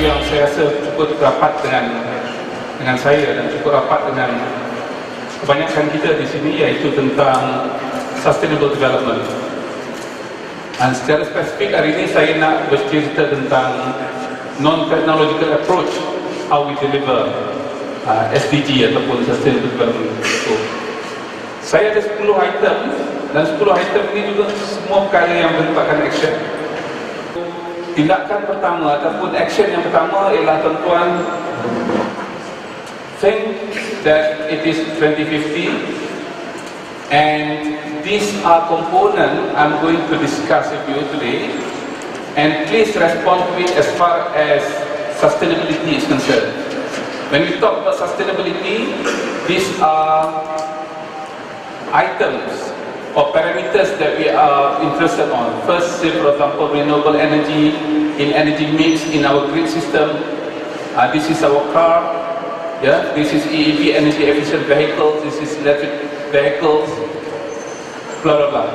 yang saya rasa cukup rapat dengan saya dan cukup rapat dengan kebanyakan kita di sini, iaitu tentang sustainable development. Dan secara spesifik hari ini saya nak bercerita tentang non-technological approach, how we deliver SDG ataupun sustainable development goal. Saya ada 10 item, dan 10 item ini juga semua perkara yang merupakan action. Tindakan pertama ataupun action yang pertama ialah tuan-tuan, think that it is 2050 and these are components I'm going to discuss with you today, and please respond to it as far as sustainability is concerned. When we talk about sustainability, these are items or parameters that we are interested on. First, say for example, renewable energy in energy mix in our grid system. This is our car. Yeah, this is EEV, energy efficient vehicles. This is electric vehicles. Blah blah blah.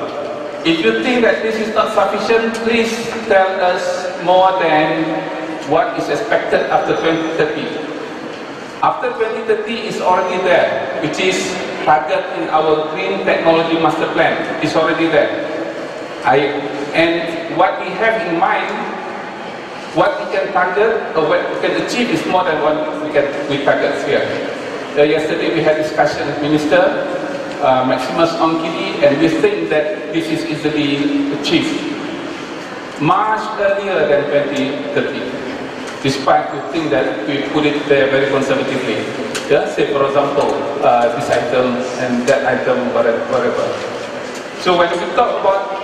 If you think that this is not sufficient, please tell us more than what is expected after 2030. After 2030 is already there, which is target in our green technology master plan. Is already there. And what we have in mind, what we can target or what we can achieve is more than what we target here. Yesterday we had discussion with Minister Maximus Ongkidi, and we think that this is easily achieved much earlier than 2030. Despite we think that we put it there very conservatively. Yeah, say for example, this item and that item, whatever. So when we talk about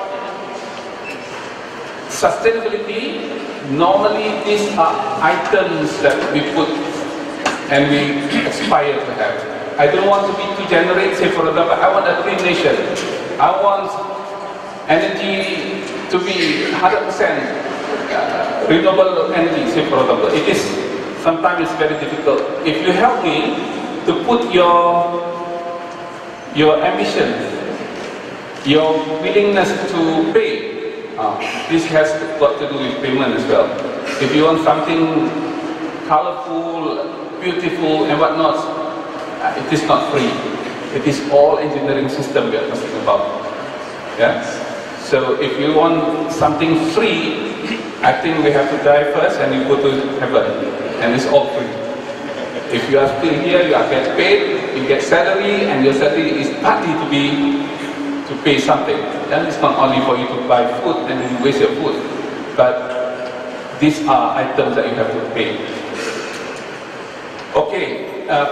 sustainability, normally these are items that we put and we aspire to have. I don't want to be too generic. Say for example, I want a green nation. I want energy to be 100% renewable energy, say for example. It is sometimes it's very difficult. If you help me to put your ambition, your willingness to pay, this has got to do with payment as well. If you want something colorful, beautiful and whatnot, it is not free. It is all engineering system we are talking about. Yeah? So if you want something free, I think we have to die first and you go to heaven, and it's all free. If you are still here, you are get paid, you get salary, and your salary is partly to pay something. Then it's not only for you to buy food and then you waste your food, but these are items that you have to pay. Okay,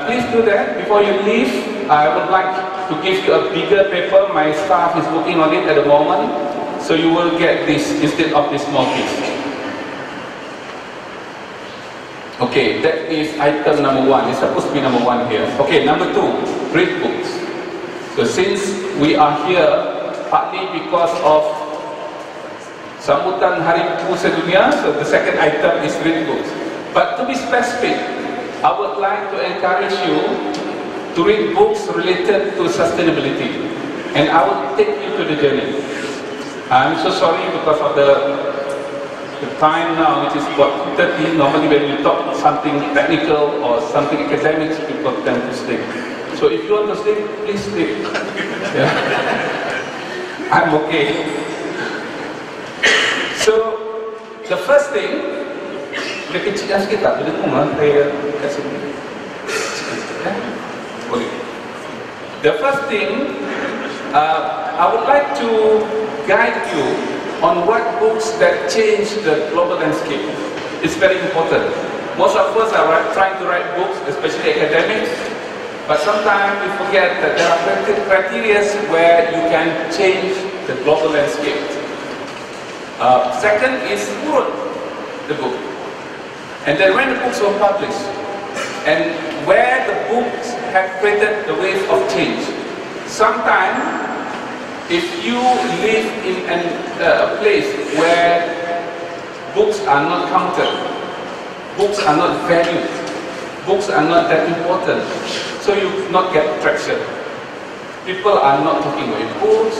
please do that. Before you leave, I would like to give you a bigger paper. My staff is working on it at the moment, so you will get this instead of this small piece. Okay, that is item number 1. It's supposed to be number 1 here. Okay, number 2, read books. So since we are here partly because of sambutan Hari Buku Sedunia, so the second item is read books. But to be specific, I would like to encourage you to read books related to sustainability, and I will take you to the journey. I'm so sorry because of the time now, which is about 30. Normally when we talk something technical or something academic, people tend to sleep. So if you want to sleep, please sleep. Yeah. I'm okay. So the first thing, boleh kecilkan sikit tak? Boleh dengar saya kat sini. Boleh. The first thing, I would like to guide you on what books that change the global landscape. It's very important. Most of us are trying to write books, especially academics, but sometimes we forget that there are criteria where you can change the global landscape. Second is who wrote the book, and then when the books were published, and where the books have created the wave of change. Sometimes, if you live in a place where books are not counted, books are not valued, books are not that important, so you not get traction. People are not talking about your books,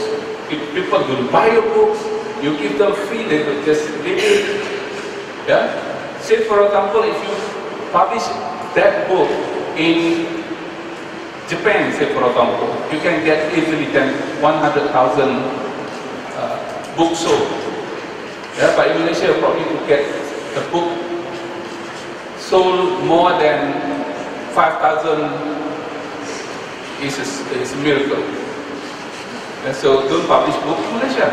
people will buy your books, you give them free, they will just read it. Yeah? Say for example, if you publish that book in Japan, say for example, you can get easily 100,000 books sold. Yeah, but in Malaysia, probably to get the book sold more than 5,000 is a miracle. And so don't publish book in Malaysia.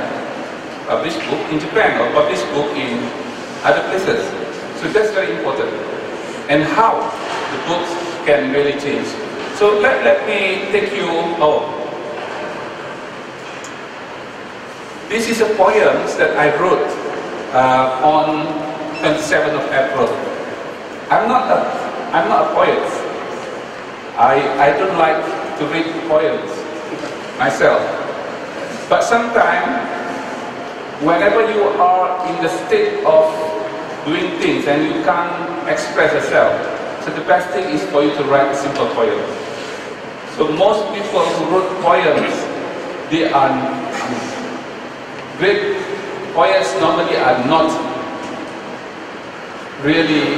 Publish book in Japan or publish book in other places. So that's very important. And how the books can really change. So let me take you This is a poem that I wrote on 27th of April. I'm not a poet. I don't like to read poems myself. But sometimes, whenever you are in the state of doing things and you can't express yourself, so the best thing is for you to write a simple poem. So most people who wrote poems, they are great poets normally are not really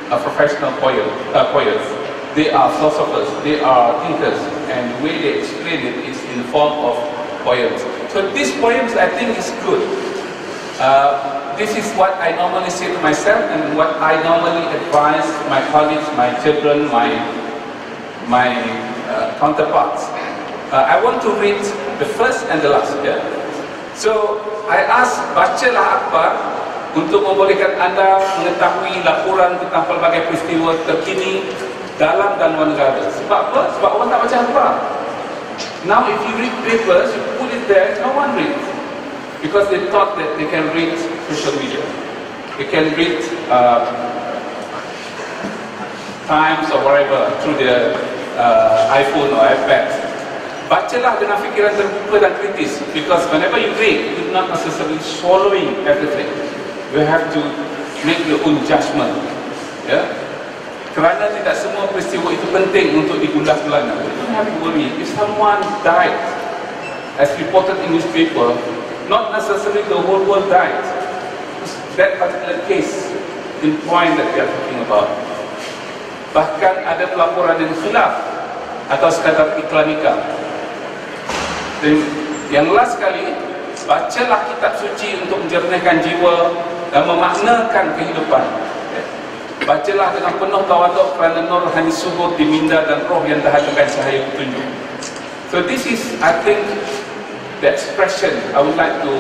a professional poets. They are philosophers, they are thinkers, and the way they explain it is in the form of poems. So these poems I think is good. This is what I normally say to myself and what I normally advise my colleagues, my children, my counterparts. I want to read the first and the last. Yeah? So I ask, bacalah Akbar untuk membolehkan anda mengetahui laporan tentang pelbagai peristiwa terkini dalam dan luar negara. Sebab apa? Sebab orang tak baca Akbar. Now if you read papers, you put it there, no one reads. Because they thought that they can read social media. They can read Times or whatever through their iPhone or iPad. Bacalah dengan fikiran terbuka dan kritis, because whenever you read, you're not necessarily swallowing everything. You have to make your own judgment. Yeah? Kerana tidak semua peristiwa itu penting untuk digundah-gulana. You don't have to worry. If someone died, as reported in newspaper, not necessarily the whole world died. That particular case in point that we are talking about. Bahkan ada pelaporan yang khilaf atau sekadar iklanika. Dan yang last sekali, bacalah kitab suci untuk menjernihkan jiwa dan memaknakan kehidupan. Bacalah dengan penuh tawaduk kerana nur rohani suhud diminda dan roh yang dahaga cahaya petunjuk. So this is, I think, the expression I would like to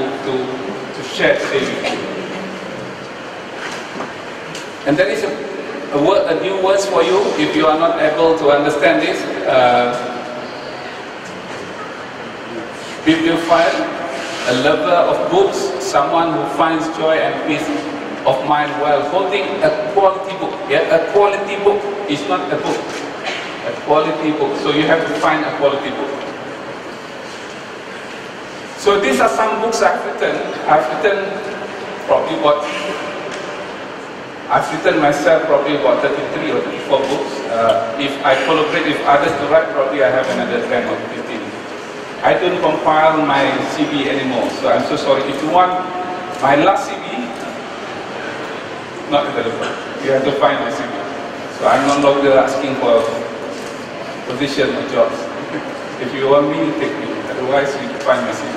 share today with you. And there is a new words for you if you are not able to understand this. Bibliophile, a lover of books, someone who finds joy and peace of mind while holding a quality book. Yeah, a quality book is not a book. A quality book. So you have to find a quality book. So these are some books I've written. I've written myself probably about 33 or 34 books. If I collaborate with others to write, probably I have another 10 or 15. I don't compile my CV anymore, so I'm so sorry. If you want my last CV, not available. You have to find my CV. So I'm no longer asking for position or jobs. If you want me, take me. Otherwise, you find my CV.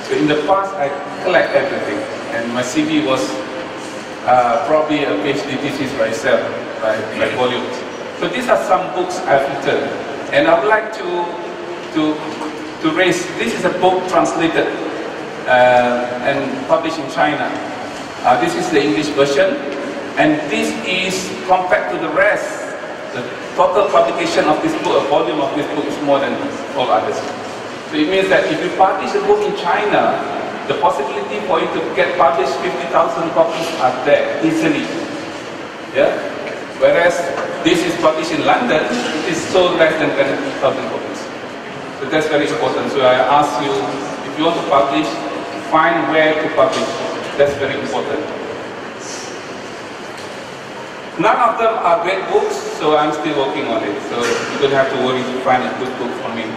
So in the past, I collect everything, and my CV was probably a PhD thesis by itself, by volumes. So these are some books I've written, and I would like to raise. This is a book translated and published in China. This is the English version, and this is compared to the rest. The total publication of this book, a volume of this book, is more than all others. So it means that if you publish a book in China, the possibility for you to get published 50,000 copies are there easily. Yeah. Whereas this is published in London, it is sold less than 10,000 copies. So that's very important. So I ask you, if you want to publish, find where to publish. That's very important. None of them are great books, so I'm still working on it. So you don't have to worry to find a good book for me.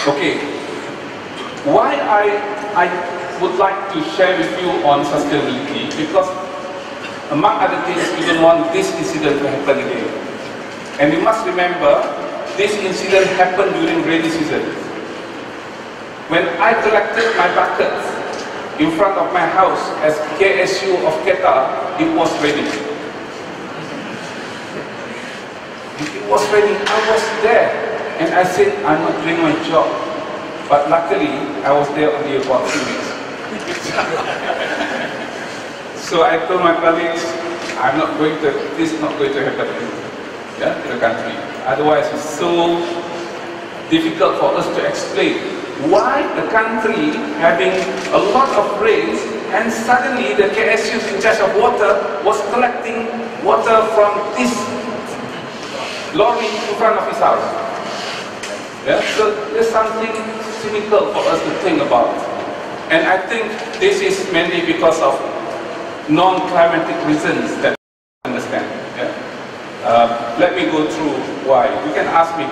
Okay. Why I would like to share with you on sustainability because, among other things, we don't want this incident to happen again. And you must remember, this incident happened during rainy season. When I collected my buckets in front of my house as KSU of Kedah, it was raining. It was raining. I was there, and I said, I'm not doing my job. But luckily, I was there only about 2 weeks. So I told my colleagues, this is not going to happen in the country. Otherwise, it's so difficult for us to explain why the country having a lot of rains and suddenly the KSU in charge of water was collecting water from this lorry in front of his house. So there's something cynical for us to think about. And I think this is mainly because of non-climatic reasons that we understand. Let me go through why. You can ask me.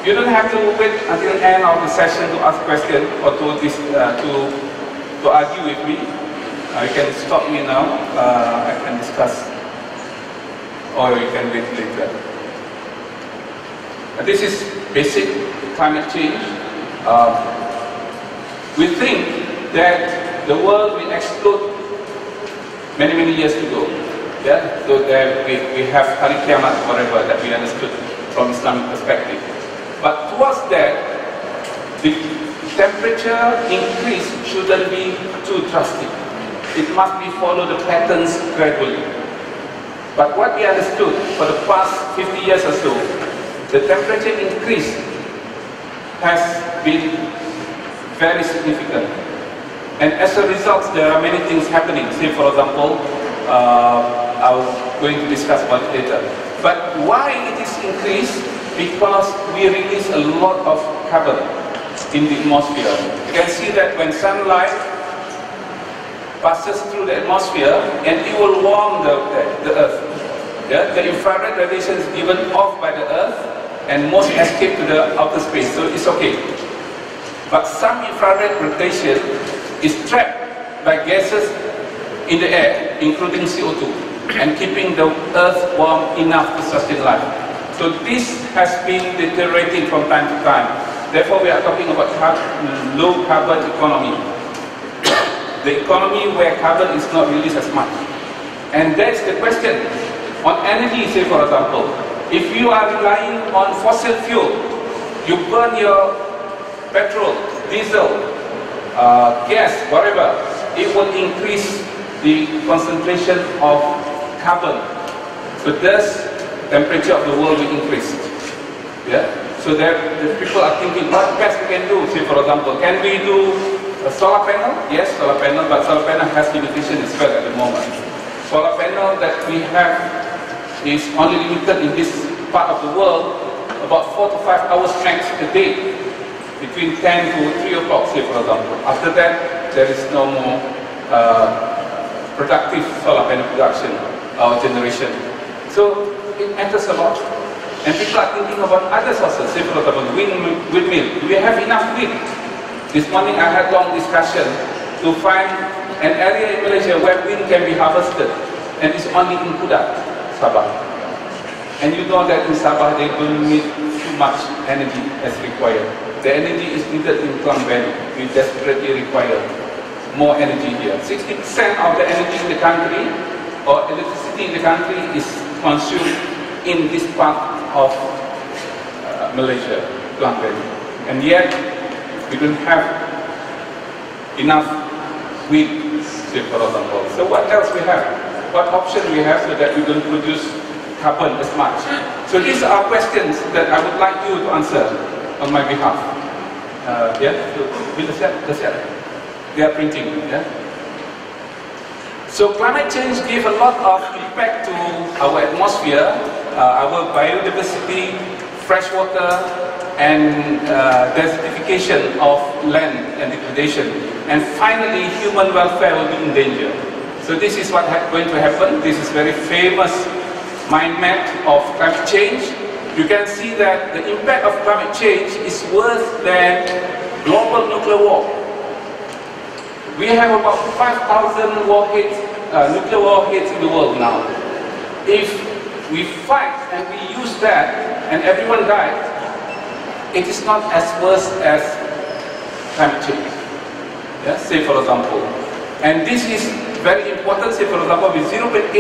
You don't have to wait until the end of the session to ask questions or to argue with me. You can stop me now. I can discuss, or you can wait later. This is basic climate change. We think that the world will explode many years ago. So there we have Hari Kiamat, whatever, that we understood from Islamic perspective. But towards that, the temperature increase shouldn't be too drastic. It must be follow the patterns gradually. But what we understood for the past 50 years or so, the temperature increase has been very significant. And as a result, there are many things happening. Say, for example, I'm going to discuss about it later. But why it is increased? Because we release a lot of carbon in the atmosphere. You can see that when sunlight passes through the atmosphere, and it will warm the earth. The infrared radiation is given off by the earth, and most escape to the outer space, so it's okay. But some infrared radiation is trapped by gases in the air, including CO2, and keeping the earth warm enough to sustain life. So this has been deteriorating from time to time. Therefore, we are talking about low carbon economy. The economy where carbon is not released as much. And that's the question. On energy, say for example, if you are relying on fossil fuel, you burn your petrol, diesel, gas, whatever, it will increase the concentration of carbon. So thus, temperature of the world will increase. So the people are thinking, what best we can do? Say for example, can we do a solar panel? Yes, solar panel, but solar panel has limitations as well at the moment. Solar panel that we have is only limited in this part of the world about 4 to 5 hours max a day, between 10 to 3 o'clock, say for example. After that, there is no more productive solar panel production or generation. So it matters a lot. And people are thinking about other sources, say for example, windmill. Do we have enough wind? This morning I had a long discussion to find an area in Malaysia where wind can be harvested, and it's only in Kudat, Sabah. And you know that in Sabah they don't need too much energy as required. The energy is needed in Klang Valley. We desperately require more energy here. 60% of the energy in the country, or electricity in the country, is consumed in this part of Malaysia, Klang Valley. And yet, we don't have enough wind, say for example. So what else we have? What option we have so that we don't produce carbon as much? So these are questions that I would like you to answer on my behalf. They are printing. So climate change gives a lot of impact to our atmosphere, our biodiversity, fresh water, and desertification of land and degradation. And finally, human welfare will be in danger. So this is what is going to happen. This is very famous mind map of climate change. You can see that the impact of climate change is worse than global nuclear war. We have about 5,000 warheads, nuclear warheads in the world now. If we fight and we use that and everyone dies, it is not as worse as climate change. Yeah? Say for example. And this is very important. Say for example, with 0.8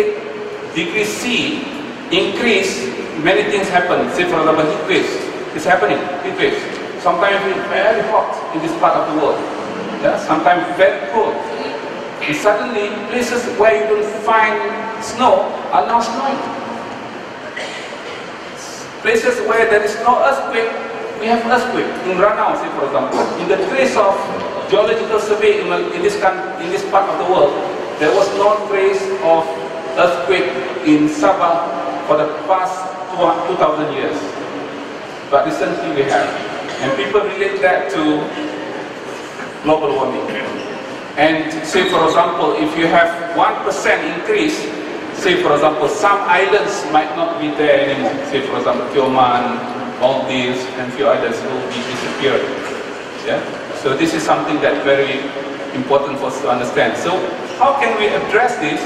degrees C increase, many things happen. Say for example, heat waves. It's happening, heat waves. Sometimes it's very hot in this part of the world. Yeah? Sometimes very cold. And suddenly, places where you don't find snow are now snowing. Places where there is no earthquake, we have earthquake. In Ranau, say for example, in the trace of geological survey in this part of the world, there was no trace of earthquake in Sabah for the past 2,000 years. But recently we have. And people relate that to global warming. And say for example, if you have 1% increase, say for example, some islands might not be there anymore. Say for example, Tioman, Maldives, and few others will be disappeared. Yeah? So this is something that's very important for us to understand. So how can we address this?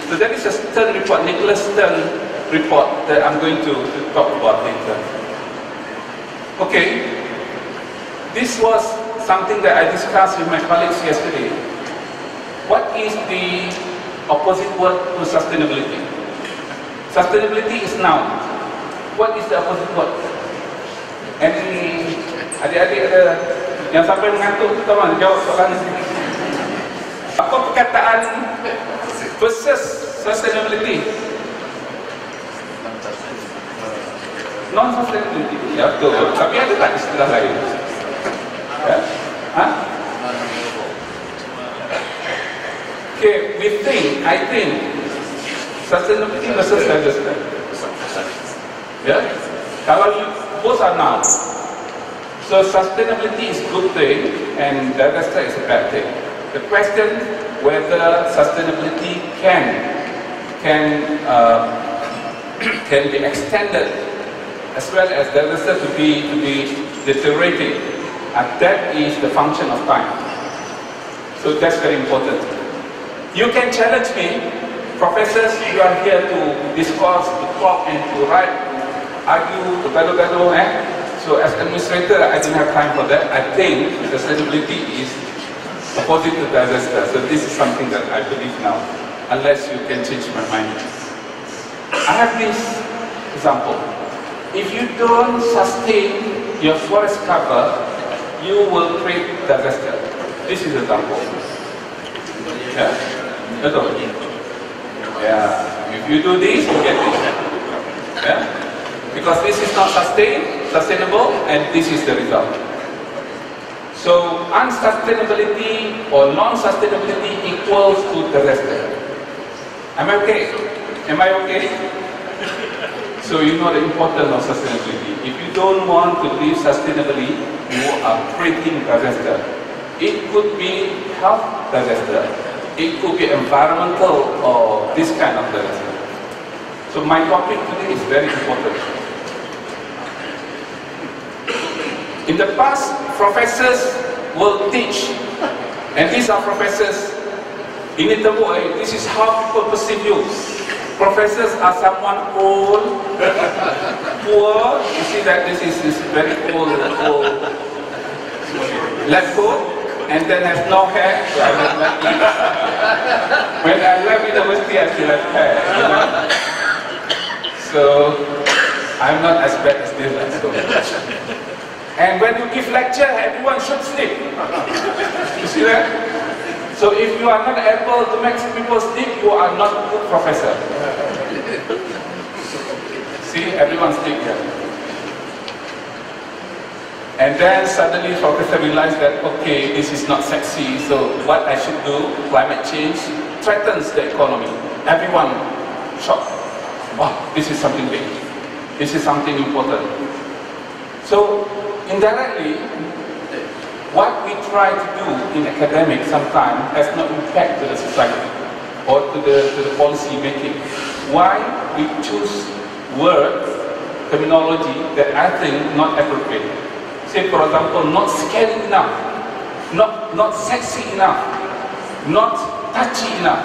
So there is a Stern report, Nicholas Stern report, that I'm going to talk about later. Okay, this was something that I discussed with my colleagues yesterday. What is the opposite word to sustainability? Sustainability is noun. What is the opposite word? Any adik-adik ada yang sampai mengantuk tu tahu jawab soalan ni. Apa perkataan versus sustainability? Non-sustainability. Ya betul. Tapi ada tak istilah lain? Ya? Ha? Okay, I think sustainability versus disaster. Yeah? Kalau both are nouns. So sustainability is a good thing and disaster is a bad thing. The question whether sustainability can be extended as well as disaster to be deteriorating, and that is the function of time. So that's very important. You can challenge me, professors, you are here to discuss, to talk and to write, argue, to gado-gado, So as administrator, I don't have time for that. I think sustainability is opposite to disaster. So this is something that I believe now, unless you can change my mind. I have this example. If you don't sustain your forest cover, you will create disaster. This is an example. Yeah? Yeah. If you do this, you get this. Yeah? Because this is not sustainable, and this is the result. So unsustainability or non-sustainability equals to disaster. Am I okay? Am I okay? So you know the importance of sustainability. If you don't want to live sustainably, you are creating disaster. It could be health disaster. It could be environmental or this kind of disaster. So my topic today is very important. In the past, professors will teach, and these are professors. In the way, this is how people perceive you. Professors are someone old, poor. You see that this is very old lab coat, and then has no hair. So when I left university, I still have hair. You know? So I'm not as bad as this. And when you give lecture, everyone should sleep. You see that? So if you are not able to make people sleep, you are not a good professor. See, everyone sleep here. And then suddenly professor realized that, okay, this is not sexy, so what I should do, climate change threatens the economy. Everyone shocked. Wow, this is something big. This is something important. So indirectly, what we try to do in academics sometimes has no impact to the society or to the policy making. Why we choose words, terminology that I think not appropriate. Say for example, not scary enough, not sexy enough. not touchy enough.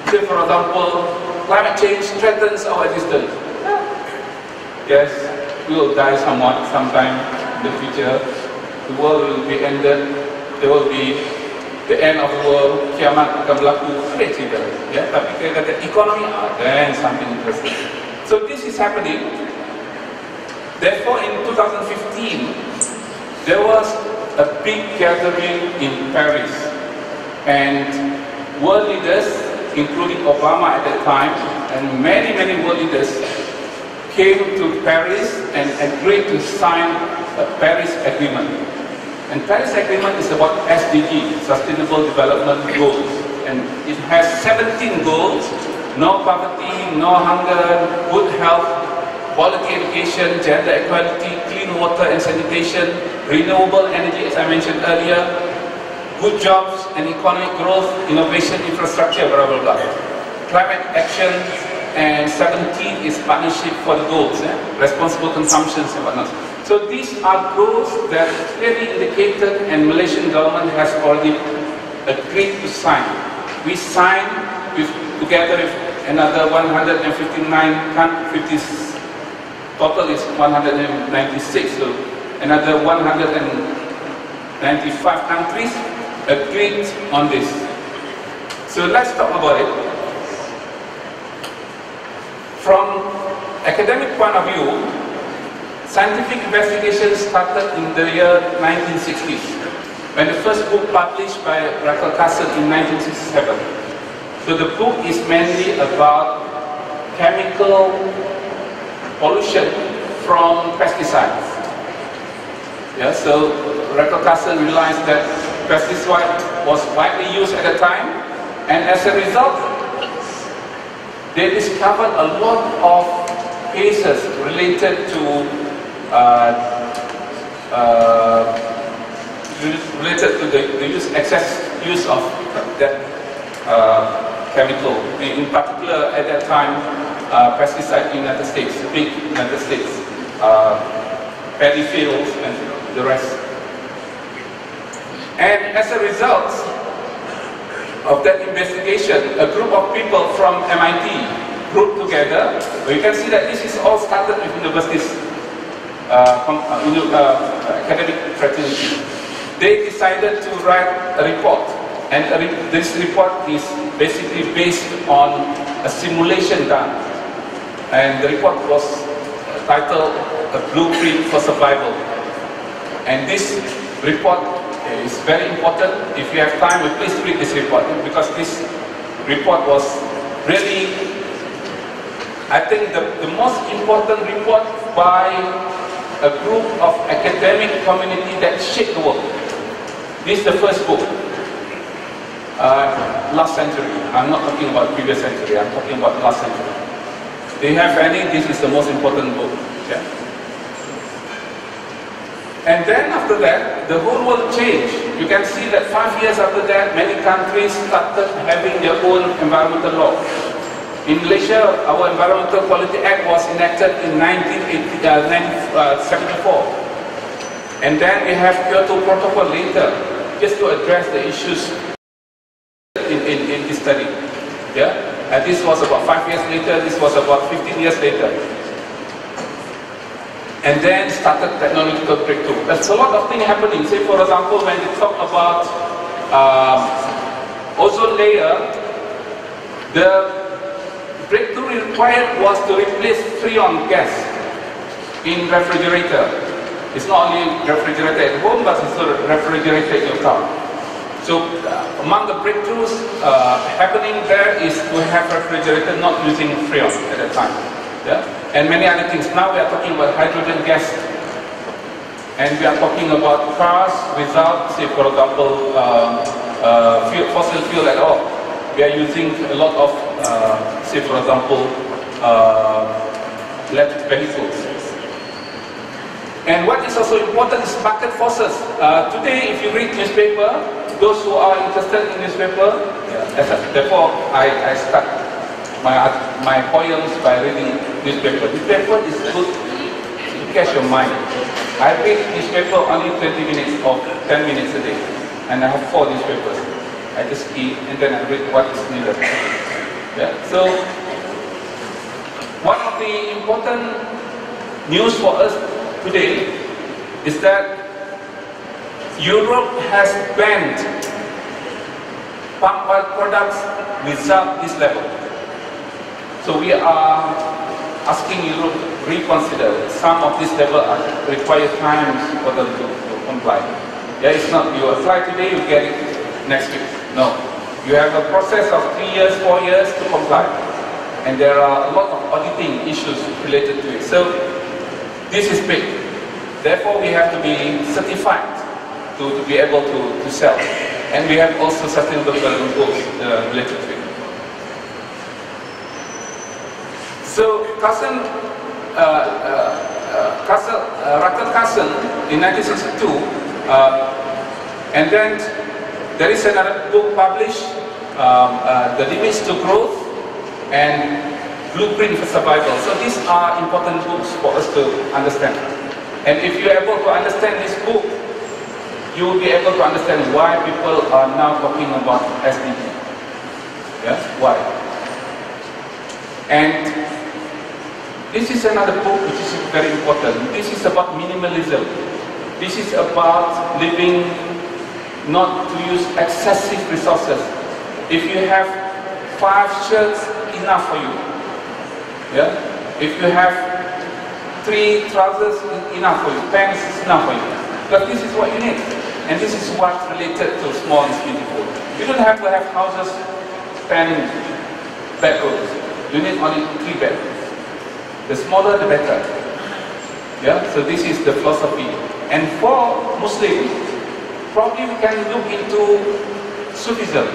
Say for example, climate change threatens our existence. Yes, we will die sometime in the future. The world will be ended. There will be the end of the world. Kiamat akan berlaku. Ya, tapi kita kata ekonomi, then something interesting. So this is happening. Therefore, in 2015, there was a big gathering in Paris, and world leaders, including Obama at that time, and many world leaders came to Paris and agreed to sign a Paris Agreement. And Paris Agreement is about SDG, Sustainable Development Goals, and it has 17 goals: no poverty, no hunger, good health, quality education, gender equality, clean water and sanitation, renewable energy, as I mentioned earlier, good jobs and economic growth, innovation, infrastructure, blah blah blah. Climate action, and 17 is partnership for the goals, responsible consumptions and whatnot. So these are goals that clearly indicated, and Malaysian government has already agreed to sign. We signed together with another 159 countries. Total is 196. So another 195 countries agreed on this. So let's talk about it. From academic point of view, scientific investigation started in the year 1960s, when the first book published by Rachel Carson in 1967. So the book is mainly about chemical pollution from pesticides. Yeah, so Rachel Carson realized that pesticide was widely used at the time, and as a result, they discovered a lot of cases related to the excess use of that chemical. In particular, at that time, pesticide in the United States, big United States, paddy fields and the rest. And as a result of that investigation, a group of people from MIT grouped together. You can see that this is all started with universities, academic fraternity. They decided to write a report, and this report is basically based on a simulation done, and the report was titled "A Blueprint for Survival." And this report is very important. If you have time, please read this report, because this report was really, I think, the most important report by a group of academic community that shaped the world. This is the first book, last century. I'm not talking about previous century, I'm talking about last century. Do you have any? This is the most important book. Yeah. And then after that, the whole world changed. You can see that 5 years after that, many countries started having their own environmental law. In Malaysia, our Environmental Quality Act was enacted in 1974. And then we have Kyoto Protocol later, just to address the issues in this study. Yeah? And this was about 5 years later, this was about 15 years later. And then started technological breakthrough. There's a lot of things happening. Say for example, when we talk about ozone layer, the breakthrough required was to replace freon gas in refrigerator. It's not only refrigerator at home, but it's also refrigerator in your car. So among the breakthroughs happening there is to have refrigerator not using freon at that time. Yeah? And many other things. Now we are talking about hydrogen gas, and we are talking about cars without, say for example, fossil fuel at all. We are using a lot of, say for example, electric vehicles. And what is also important is market forces. Today, if you read newspaper, those who are interested in newspaper, therefore I start my poems by reading newspaper. Newspaper is good to catch your mind. I read newspaper only 20 minutes or 10 minutes a day, and I have 4 newspapers. I just key and then I read what is needed. Yeah. So one of the important news for us today is that Europe has banned palm oil products without this level. So we are asking Europe to reconsider. Some of this level require time for them to comply. Yeah, it's not you apply today, you get it next week. No. You have a process of 3 years, 4 years to comply. And there are a lot of auditing issues related to it. So this is big. Therefore, we have to be certified to be able to sell. And we have also sustainable development goals related to it. So Rakan Carson in 1962, and then there is another book published, The Limits to Growth and Blueprint for Survival. So these are important books for us to understand. And if you're able to understand this book, you will be able to understand why people are now talking about SDG. Yeah? Why? And this is another book which is very important. This is about minimalism. This is about living, not to use excessive resources. If you have 5 shirts, enough for you. Yeah? If you have 3 trousers, enough for you. Pants is enough for you. But this is what you need. And this is what's related to small is beautiful. You don't have to have houses 10 bedrooms. You need only 3 bedrooms. The smaller the better. Yeah? So this is the philosophy. And for Muslims, probably we can look into Sufism,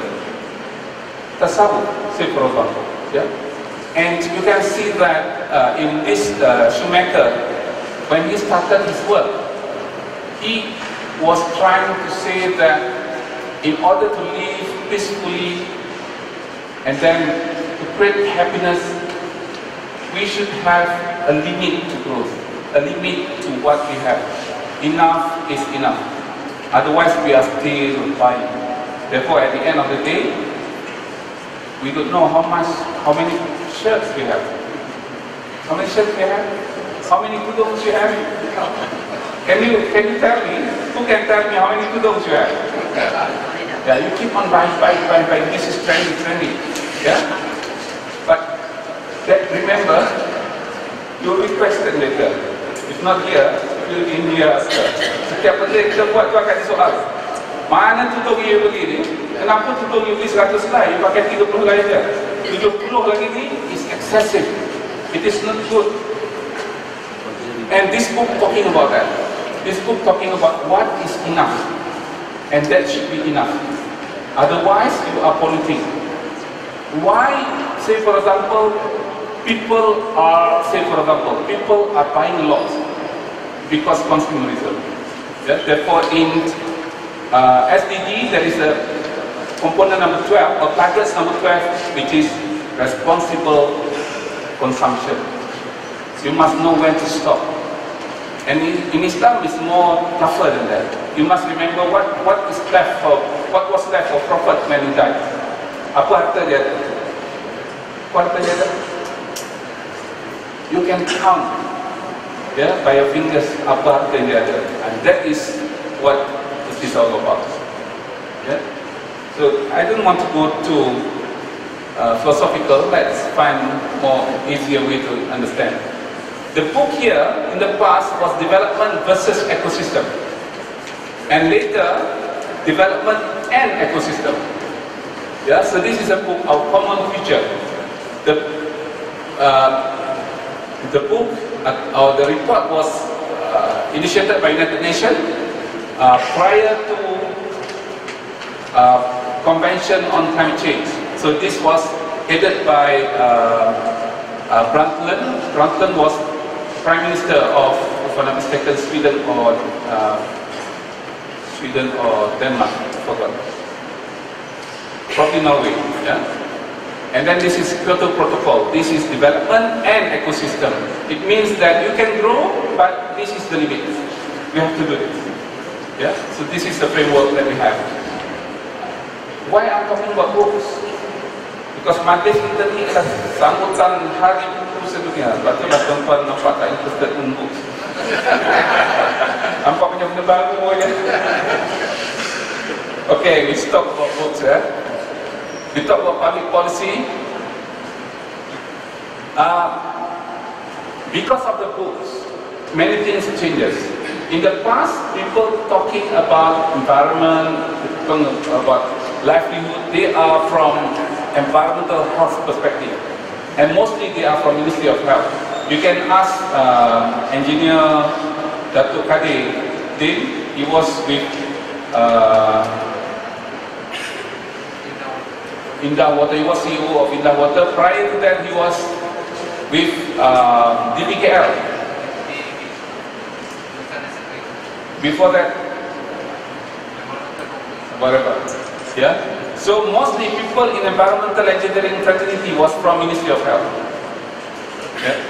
Tasawwuf, say for example. Yeah? And you can see that in this shoemaker, when he started his work, he was trying to say that in order to live peacefully and then to create happiness, we should have a limit to growth, a limit to what we have. Enough is enough. Otherwise, we are still buying. Therefore, at the end of the day, we don't know how many shirts we have. How many shirts we have? How many tudungs you have? Can you tell me? Who can tell me how many tudungs you have? Yeah, you keep on buying. This is trendy. Yeah? But remember, you'll be questioned later. If not here, you'll be in here. Setiap benda kita buat tu akan disoal. Mana tudung you beli ni? Kenapa tudung you beli 100 helai? You pakai 30 helai je. 70 lagi ni is excessive. It is not good. And this book talking about that. This book talking about what is enough. And that should be enough. Otherwise, you are polluting. Why, say for example, people are buying a lot? Because consumerism. Yeah? Therefore, in SDG, there is a component number 12, or target number 12, which is responsible consumption. You must know when to stop. And in Islam, it's more tougher than that. You must remember what was left for Prophet when he died. Apa harta dia? Apa harta dia? You can count, yeah, by your fingers apa harta dia ada. And that is what it is all about. Yeah. So I don't want to go too philosophical. Let's find more easier way to understand. The book here in the past was development versus ecosystem, and later development and ecosystem. Yeah, so this is a book of common future. The book or the report was initiated by United Nations prior to Convention on Climate Change. So this was headed by Brundtland. Brundtland was Prime Minister of, if I'm not mistaken, Sweden or Denmark, I forgot. Probably Norway, yeah? And then this is Kyoto Protocol. This is development and ecosystem. It means that you can grow, but this is the limit. You have to do this. Yeah? So this is the framework that we have. Why I'm talking about books? Because majlis kita ni adalah sambutan Hari Buku Sedunia. Sebab tu lah tuan-tuan nampak tak interested in books. Nampak punya benda baru je. Okay, we talk about books. We talk about public policy. Because of the books, many things changes. In the past, people talking about environment, about livelihood, they are from environmental health perspective, and mostly they are from Ministry of Health. You can ask engineer Datuk Kadir Din. He was with Indah Water. He was CEO of Indah Water. Prior to that, he was with DBKL. Before that, whatever. Yeah. So mostly people in environmental engineering fraternity was from Ministry of Health. Yeah.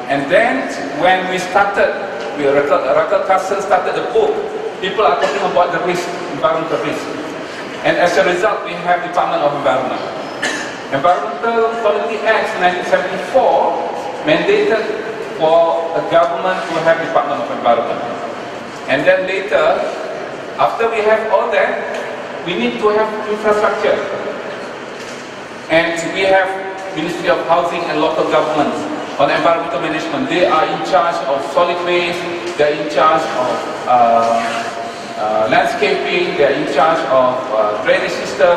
And then when we started, Rakel Carson started the book, people are talking about the risk, environmental risk. And as a result, we have Department of Environment. Environmental Quality Act 1974 mandated for a government to have Department of Environment. And then later, after we have all that, we need to have infrastructure. And we have Ministry of Housing and Local Governments on environmental management. They are in charge of solid waste, they are in charge of landscaping, they are in charge of drainage system,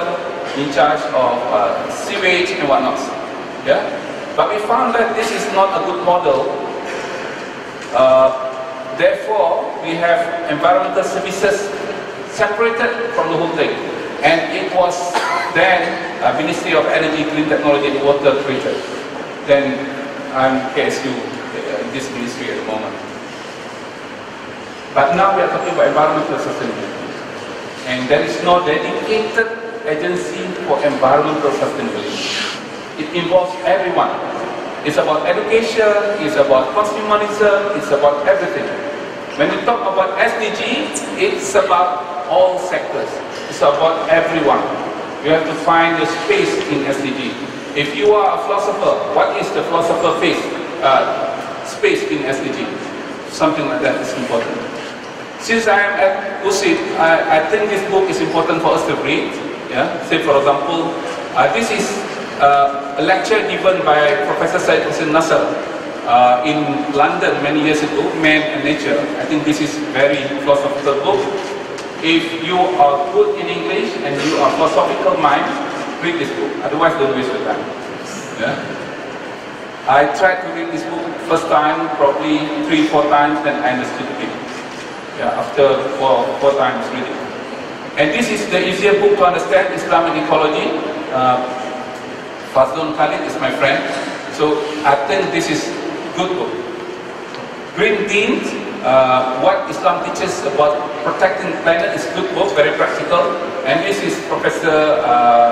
in charge of sewage and whatnot. Yeah? But we found that this is not a good model. Therefore, we have environmental services separated from the whole thing. And it was then Ministry of Energy, Clean Technology and Water created. Then I'm KSU in this ministry at the moment. But now we are talking about environmental sustainability. And there is no dedicated agency for environmental sustainability. It involves everyone. It's about education, it's about consumerism, it's about everything. When we talk about SDG, it's about all sectors. It's about everyone. You have to find the space in SDG. If you are a philosopher, what is the philosopher space in SDG? Something like that is important. Since I am at USIP, I think this book is important for us to read. Yeah? Say for example, this is a lecture given by Professor Syed Hussein Nasser in London many years ago, Man and Nature. I think this is very philosophical book. If you are good in English and you are philosophical mind, read this book. Otherwise, don't waste your time. Yeah? I tried to read this book first time, probably 3-4 times, then I understood it. Yeah, after four times reading. And this is the easier book to understand, Islam and Ecology. Fazlun Khalid is my friend. So I think this is good book. Green Teens, what Islam teaches about protecting the planet is good book, very practical. And this is Professor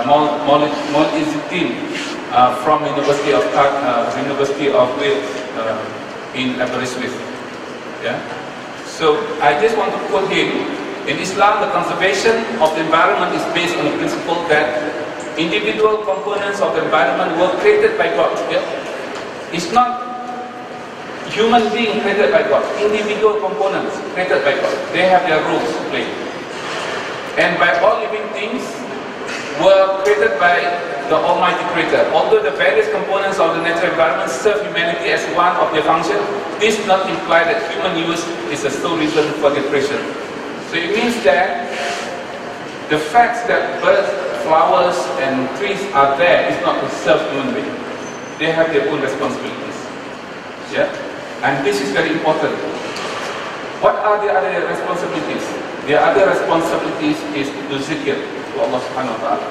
Maulid Izzuddin from University of Wales in Aberystwyth. Yeah. So I just want to quote him. In Islam, the conservation of the environment is based on the principle that individual components of the environment were created by God. Yeah? It's not human being created by God. Individual components created by God. They have their roles to play. And by all living things were created by the Almighty Creator. Although the various components of the natural environment serve humanity as one of their functions, this does not imply that human use is the sole reason for their creation. So it means that the fact that birds, flowers and trees are there is not to serve human beings. They have their own responsibilities. Yeah? And this is very important. What are the other responsibilities? The other responsibilities is to do zikr to Allah subhanahu wa ta'ala.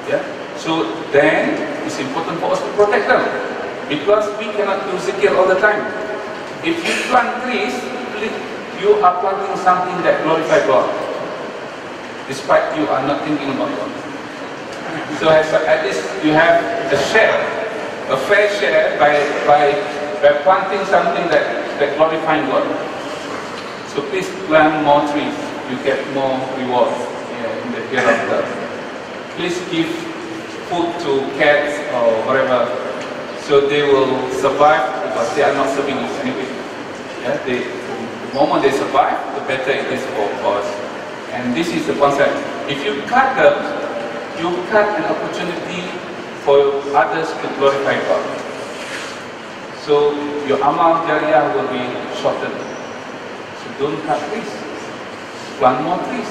Yeah? So then it's important for us to protect them. Because we cannot do zikr all the time. If you plant trees, you are planting something that glorifies God, despite you are not thinking about God. So at least you have a share, a fair share by planting something that glorifies God. So please plant more trees, you get more rewards in the care of them. Please give food to cats or whatever, so they will survive, because they are not serving us anyway. Yeah, the moment they survive, the better it is for us. And this is the concept. If you cut them, you cut an opportunity for others to glorify God. So your amal jariyah will be shortened. So don't cut trees, plant more trees.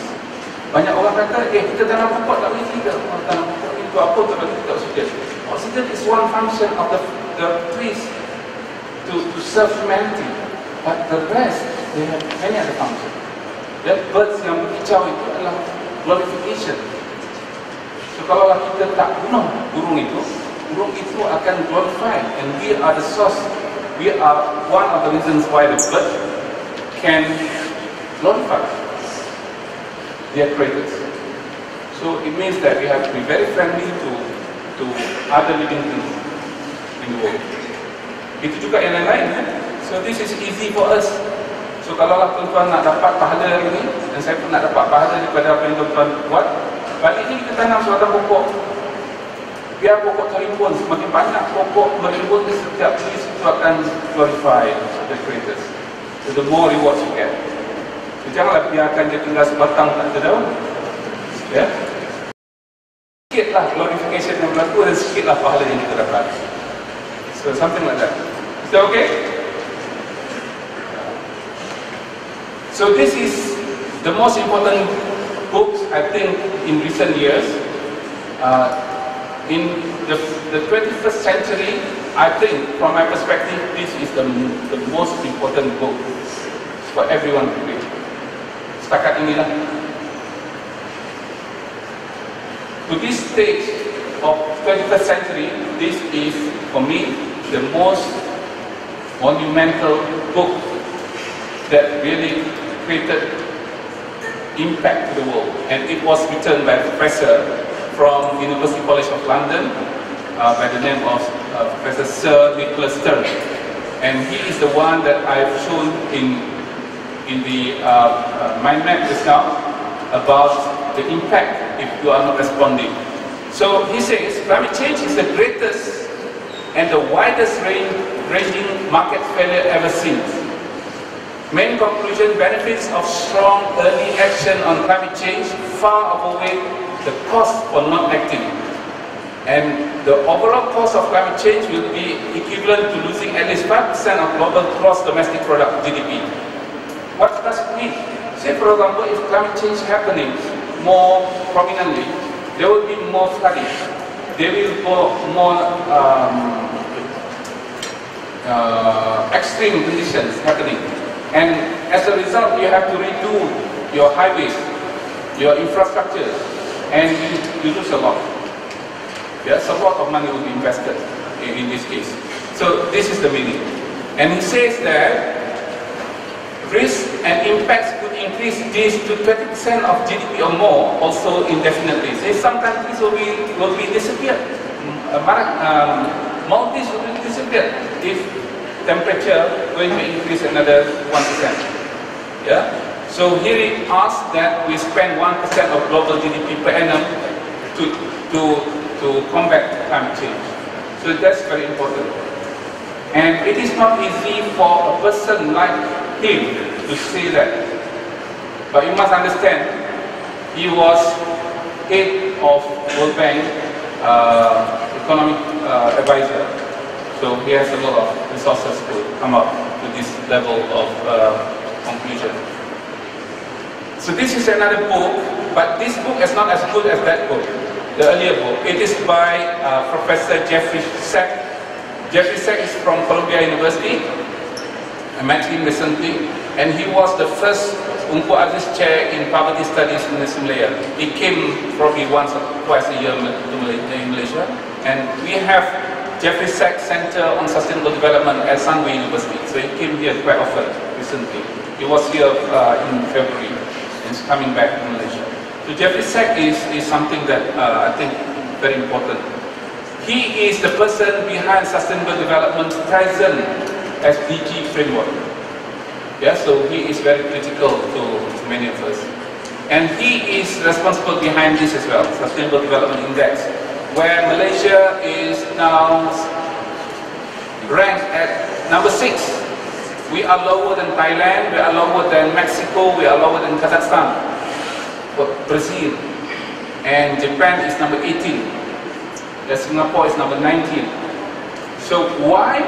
Banyak orang kata, kita tanam pokok tak boleh tidak. Tanam pokok itu apa tu bagi kita oksigen? Oksigen is one function of the trees to serve humanity. But the rest, they have many other functions. The birds yang berkicau itu adalah glorification. So kalau kita tak bunuh burung itu akan glorify, and we are the source. We are one of the reasons why the bird can glorify their creators. So it means that we have to be very friendly to other living things in the world. Itu juga yang lain-lain. So this is easy for us. So kalau tuan-tuan nak dapat pahala hari ini, dan saya pun nak dapat pahala daripada apa yang tuan-tuan buat, balik ini kita tanam suatu pokok. Biar pokok terimbun, semakin banyak pokok merimbun, setiap jenis itu akan glorify the creators. So the more rewards you get. So, janganlah biarkan dia tinggal sebatang tak ada daun. Ya, sikitlah glorification yang berlaku dan sikitlah pahala yang kita dapat. So something like that. Is that okay? So this is the most important books I think in recent years. In the 21st century, I think from my perspective, this is the most important book for everyone to read. Setakat inilah. To this stage of 21st century, this is for me the most monumental book that really created impact to the world, and it was written by a professor from University College of London by the name of Professor Sir Nicholas Stern, and he is the one that I've shown in the mind map just now about the impact if you are not responding. So he says climate change is the greatest and the widest ranging market failure ever seen. Main conclusion: benefits of strong early action on climate change far outweigh the cost for not acting, and the overall cost of climate change will be equivalent to losing at least 5% of global gross domestic product (GDP). What does it mean? Say for example, if climate change happening more prominently, there will be more flooding, there will be more extreme conditions happening, and as a result you have to redo your highways, your infrastructure, and you lose a lot. Yes, a lot of money will be invested in this case. So this is the meaning. And he says that risks and impacts could increase this to 20% of GDP or more, also indefinitely. So some countries will be disappeared. Maldives will be disappeared if temperature going to increase another 1%. Yeah. So here it asks that we spend 1% of global GDP per annum to combat climate change. So that's very important. And it is not easy for a person like him to say that. But you must understand, he was head of World Bank economic advisor. So he has a lot of resources to come up to this level of conclusion. So this is another book, but this book is not as good as that book, the earlier book. It is by Professor Jeffrey Sachs. Jeffrey Sachs is from Columbia University. I met him recently, and he was the first Unku Aziz Chair in Poverty Studies in Malaya. He came probably once or twice a year to Malaysia, and we have Jeffrey Sachs Center on Sustainable Development at Sunway University. So he came here quite often recently. He was here in February. Is coming back to Malaysia. So Jeffrey Sachs is something that I think very important. He is the person behind Sustainable Development Kaizen SDG framework. Yeah, so he is very critical to many of us. And he is responsible behind this as well, Sustainable Development Index, where Malaysia is now ranked at number 6. We are lower than Thailand, we are lower than Mexico, we are lower than Kazakhstan, Brazil, and Japan is number 18. And Singapore is number 19. So why?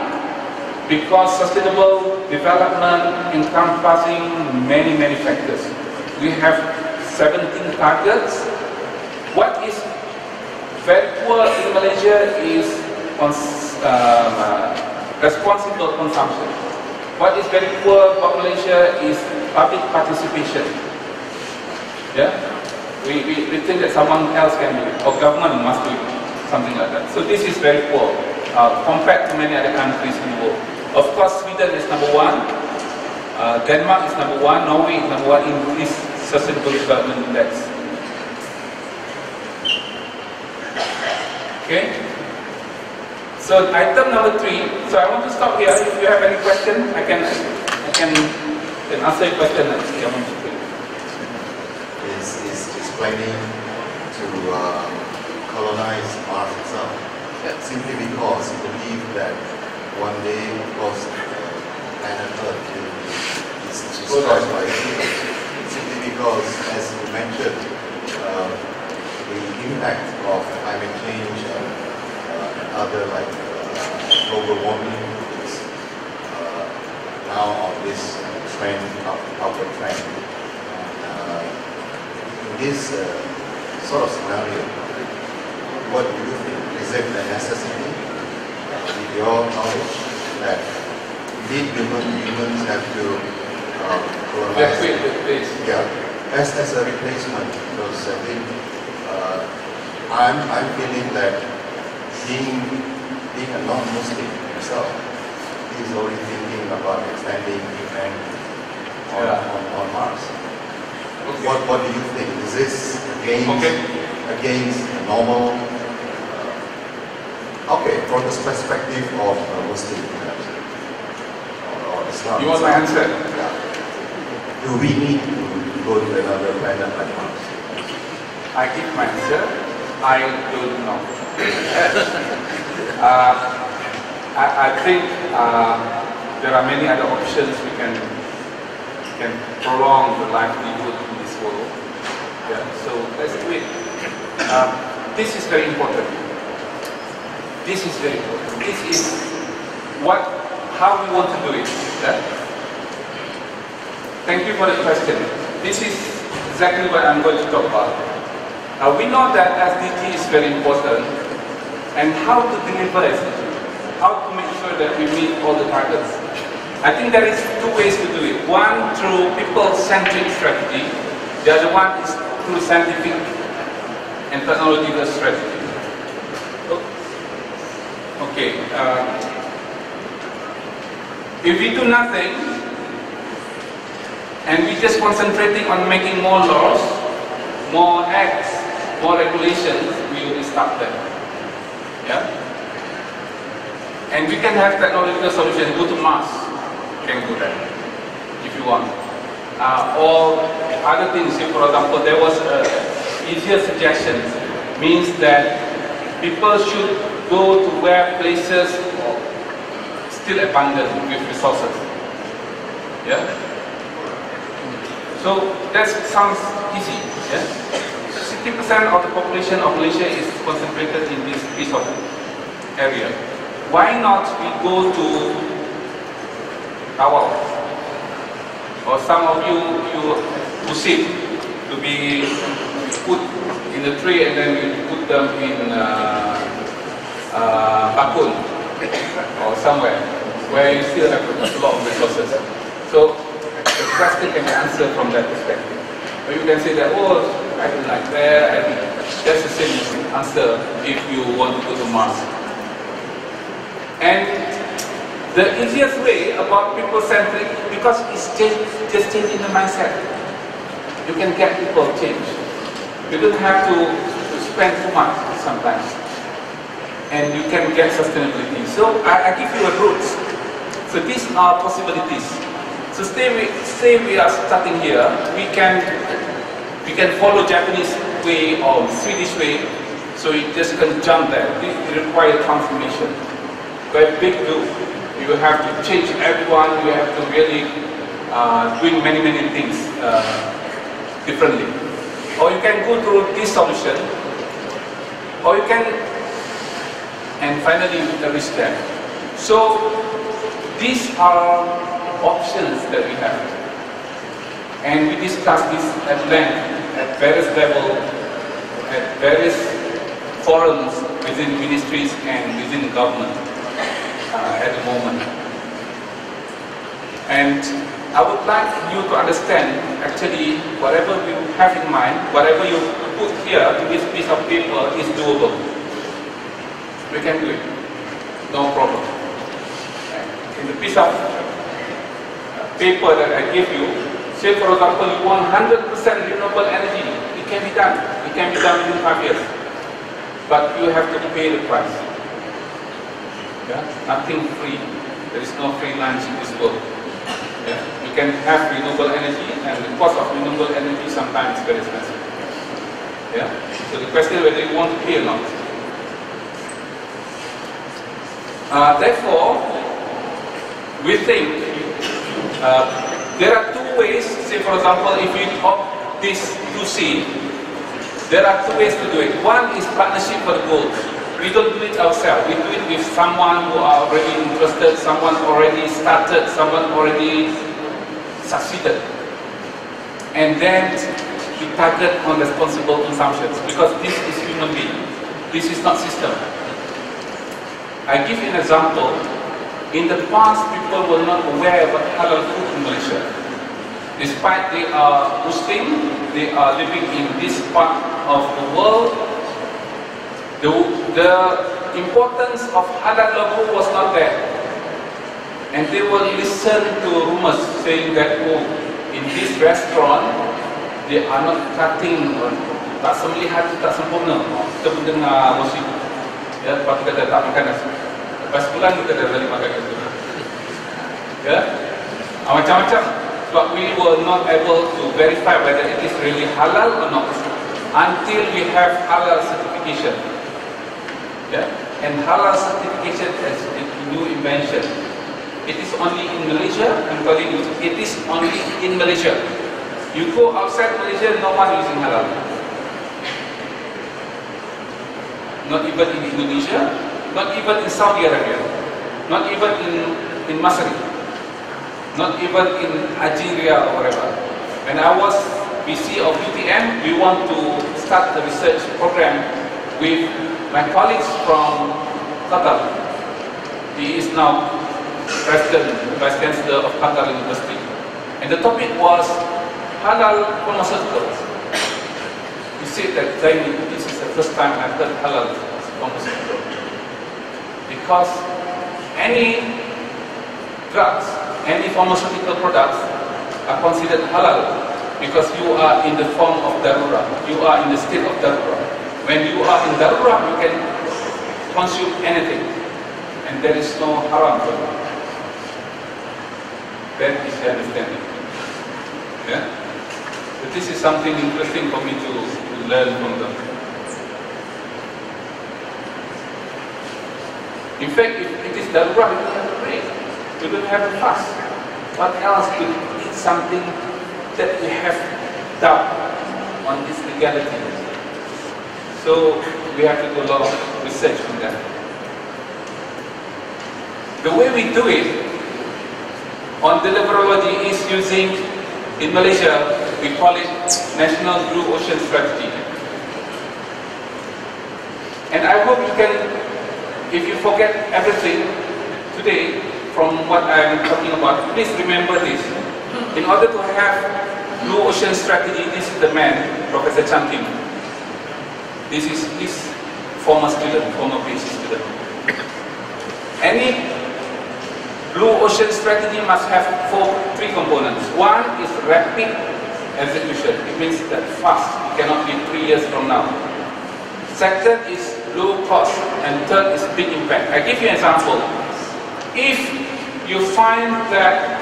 Because sustainable development encompassing many factors. We have 17 targets. What is very poor in Malaysia is on responsible consumption. What is very poor for Malaysia is public participation. Yeah, we think that someone else can do it, or government must do it, something like that. So this is very poor compared to many other countries in the world. Of course, Sweden is number 1, Denmark is number 1, Norway is number 1 in this Sustainable Development Index. Okay. So item number 3. So I want to stop here. If you have any question, I can answer your question next. Is planning to colonize Mars itself, simply because you believe that one day, because planet Earth is destroyed by humans, simply because, as you mentioned, the impact of climate change and other like global warming is now on this trend, upward trend. In this sort of scenario, what do you think? Is it a necessity, with your knowledge, that indeed humans have to colonize? Yeah, as a replacement, because I think I'm feeling that being a non-Muslim himself, he's already thinking about extending humanity on Mars. Okay. What do you think? Is this against the normal? Okay, from the perspective of a Muslim, perhaps, or Islam. You want my answer? Yeah. Do we need to go to another planet like Mars? I give my answer. I don't know. I think there are many other options we can prolong the livelihood in this world. Yeah, so let's do it. This is very important. This is very important. This is how we want to do it. Yeah? Thank you for the question. This is exactly what I'm going to talk about. We know that SDG is very important, and how to deliver SDG, how to make sure that we meet all the targets. I think there is 2 ways to do it. One, through people-centric strategy. The other one is through scientific and technological strategy. Okay. If we do nothing, and we just concentrating on making more laws, more acts, more regulations, we will stop them. Yeah? And we can have technological solutions. Go to Mars, can do that if you want. Or other things. For example, there was easier suggestions, means that people should go to where places still abundant with resources. Yeah. So that sounds easy. Yeah. 60% of the population of Malaysia is concentrated in this piece of area. Why not we go to Tawau? Or some of you seek to be put in the tree and then we put them in Bakun or somewhere where you still have a lot of resources. So the question can be answered from that perspective. Or you can say that, oh, I don't like that. That's the same answer if you want to go to Mars. And the easiest way about people-centric, because it's just changing the mindset. You can get people change. You don't have to spend too much sometimes. And you can get sustainability. So I give you a route. So these are possibilities. So say we are starting here, we can We can follow Japanese way or Swedish way, so you just can jump there. It requires transformation. Very big do. You have to change everyone, you have to really doing many things differently. Or you can go through this solution, or you can, and finally reach there. So these are options that we have. And we discussed this at length, at various levels, at various forums within ministries and within government at the moment. And I would like you to understand, actually, whatever you have in mind, whatever you put here in this piece of paper is doable. We can do it, no problem. In the piece of paper that I give you, say for example, you want 100% renewable energy. It can be done. It can be done within 5 years. But you have to pay the price. Yeah? Nothing free. There is no free lunch in this world. Yeah? You can have renewable energy, and the cost of renewable energy sometimes is very expensive. Yeah? So the question is whether you want to pay or not. Therefore, we think there are two ways. Say for example, if we opt this 2C, there are two ways to do it. One is partnership for the goal. We don't do it ourselves. We do it with someone who are already interested, someone already started, someone already succeeded. And then we target on responsible consumptions, because this is human being. This is not system. I give you an example. In the past, people were not aware about halal food in Malaysia. Despite they are Muslim, they are living in this part of the world, the importance of halal logo was not there. And they will listen to rumors saying that, oh, in this restaurant, they are not cutting, tak sembelih hati, tak sempurna. Kita mendengar gosip. Ya, lepas kita tak makan nasi. Lepas bulan kita dah balik makan itu. Ya, macam-macam. But we were not able to verify whether it is really halal or not until we have halal certification. Yeah? And halal certification is a new invention. It is only in Malaysia. I'm telling you, it is only in Malaysia. You go outside Malaysia, no one using halal. Not even in Indonesia, not even in Saudi Arabia, not even in Masri, not even in Algeria or whatever. When I was VC of UTM, we want to start the research program with my colleagues from Qatar. He is now Vice Chancellor of Qatar University. And the topic was halal pharmaceuticals. He said that, Zaini, this is the first time I've heard halal pharmaceutical. Because any drugs, any pharmaceutical products are considered halal because you are in the form of darura. You are in the state of darura. When you are in darura, you can consume anything, and there is no haram for you. That is the understanding. Yeah? But this is something interesting for me to learn from them. In fact, if it is darura, you don't have to pray. You don't have to fast. What else to eat something that we have doubt on its legality? So we have to do a lot of research on that. The way we do it on deliverability is using, in Malaysia, we call it National Blue Ocean Strategy. And I hope you can, if you forget everything today from what I'm talking about, please remember this. In order to have Blue Ocean Strategy, this is the man, Professor Chan Kim. This is his former student, former PhD student. Any Blue Ocean Strategy must have three components. One is rapid execution. It means that fast. It cannot be 3 years from now. Second is low cost, and third is big impact. I give you an example. If you find that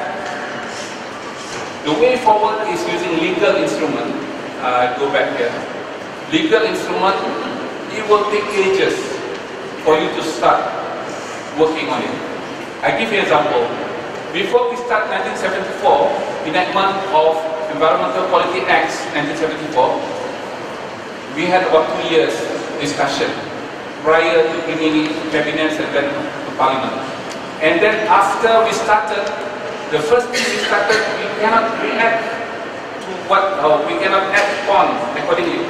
the way forward is using legal instrument, go back here. Legal instrument, it will take ages for you to start working on it. I give you an example. Before we start 1974, enactment of Environmental Quality Acts 1974, we had about 2 years discussion prior to bringing it to cabinets and then to parliament. And then after we started, the first thing we started, we cannot react to what, we cannot act upon accordingly.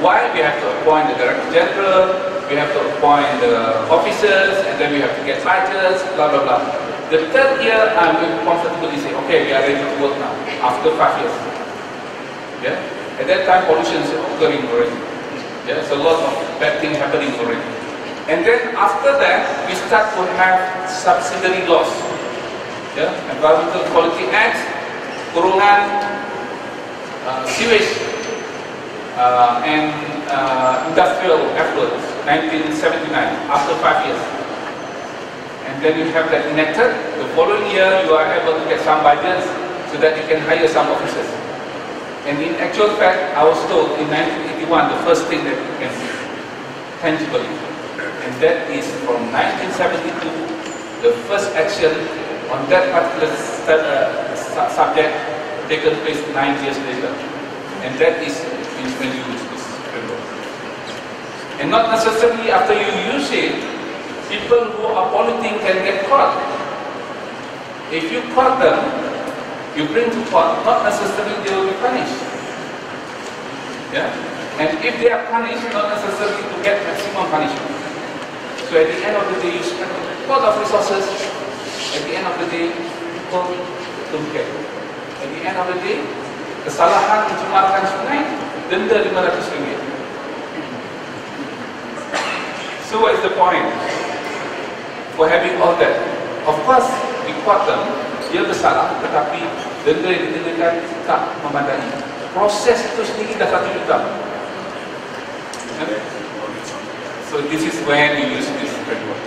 Why? We have to appoint the Director General, we have to appoint the officers, and then we have to get budgets, blah blah blah. The third year, I'm going to comfortably say, okay, we are ready to work now, after 5 years. Yeah? At that time, pollution is occurring already. Yeah? There's a lot of bad things happening already. And then after that, we start to have subsidiary laws. Yeah? Environmental Quality Act, kurungan, sewage, and industrial effluents, 1979, after 5 years. And then you have that enacted. The following year, you are able to get some budgets so that you can hire some officers. And in actual fact, I was told in 1981, the first thing that you can do, tangibly, and that is from 1972, the first action on that particular subject taken place 9 years later. And that is when you use this framework. And not necessarily after you use it, people who are polluting can get caught. If you caught them, you bring to court, not necessarily they will be punished. Yeah? And if they are punished, not necessarily to get maximum punishment. So at the end of the day, you spend a lot of resources. At the end of the day, people don't care. At the end of the day, kesalahan mencemarkan sungai, denda RM500. So what is the point for having all that? Of course, di kuat them, dia bersalah, tetapi denda yang ditentukan tak memadai. Proses itu sendiri dah RM1 juta. So this is when you use this framework.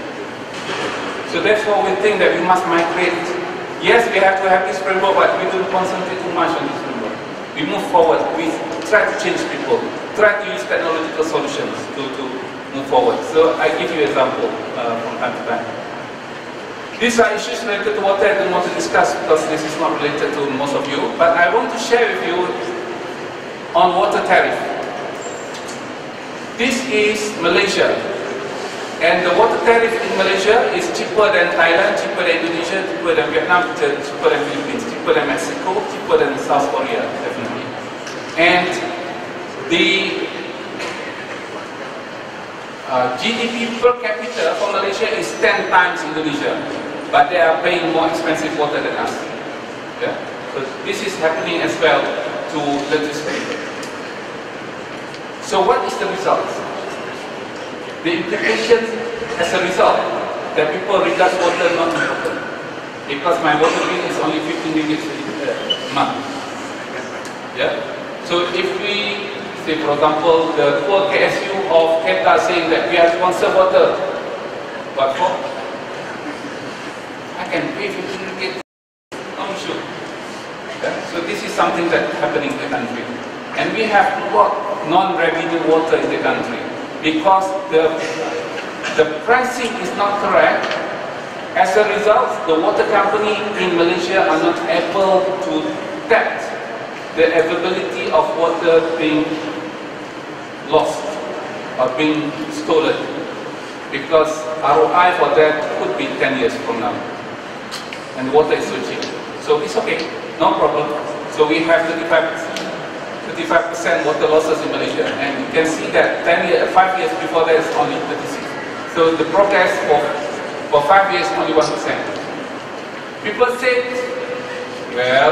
So therefore, we think that we must migrate. Yes, we have to have this framework, but we don't concentrate too much on this framework. We move forward. We try to change people. Try to use technological solutions to move forward. So I give you an example from time to time. These are issues related to water I don't want to discuss because this is not related to most of you. But I want to share with you on water tariff. This is Malaysia. And the water tariff in Malaysia is cheaper than Thailand, cheaper than Indonesia, cheaper than Vietnam, cheaper than Philippines, cheaper than Mexico, cheaper than South Korea, definitely. And the GDP per capita for Malaysia is 10 times Indonesia, but they are paying more expensive water than us. Yeah? So this is happening as well to legislation. So what is the result? The implication as a result that people regard water not important because my water bill is only 15 ringgit a month. Yeah? So if we say, for example, the poor KSU of Kedah saying that we have to conserve water, what for? I can pay 15 ringgit, no issue. Yeah? So this is something that's happening in the country. And we have a lot of non-revenue water in the country because the pricing is not correct. As a result, the water company in Malaysia are not able to tap the availability of water being lost or being stolen because ROI for that could be 10 years from now. And water is so cheap. So it's okay, no problem. So we have 35% water losses in Malaysia, and you can see that 5 years before that is only 36. So the progress for 5 years only 1%. People say, well,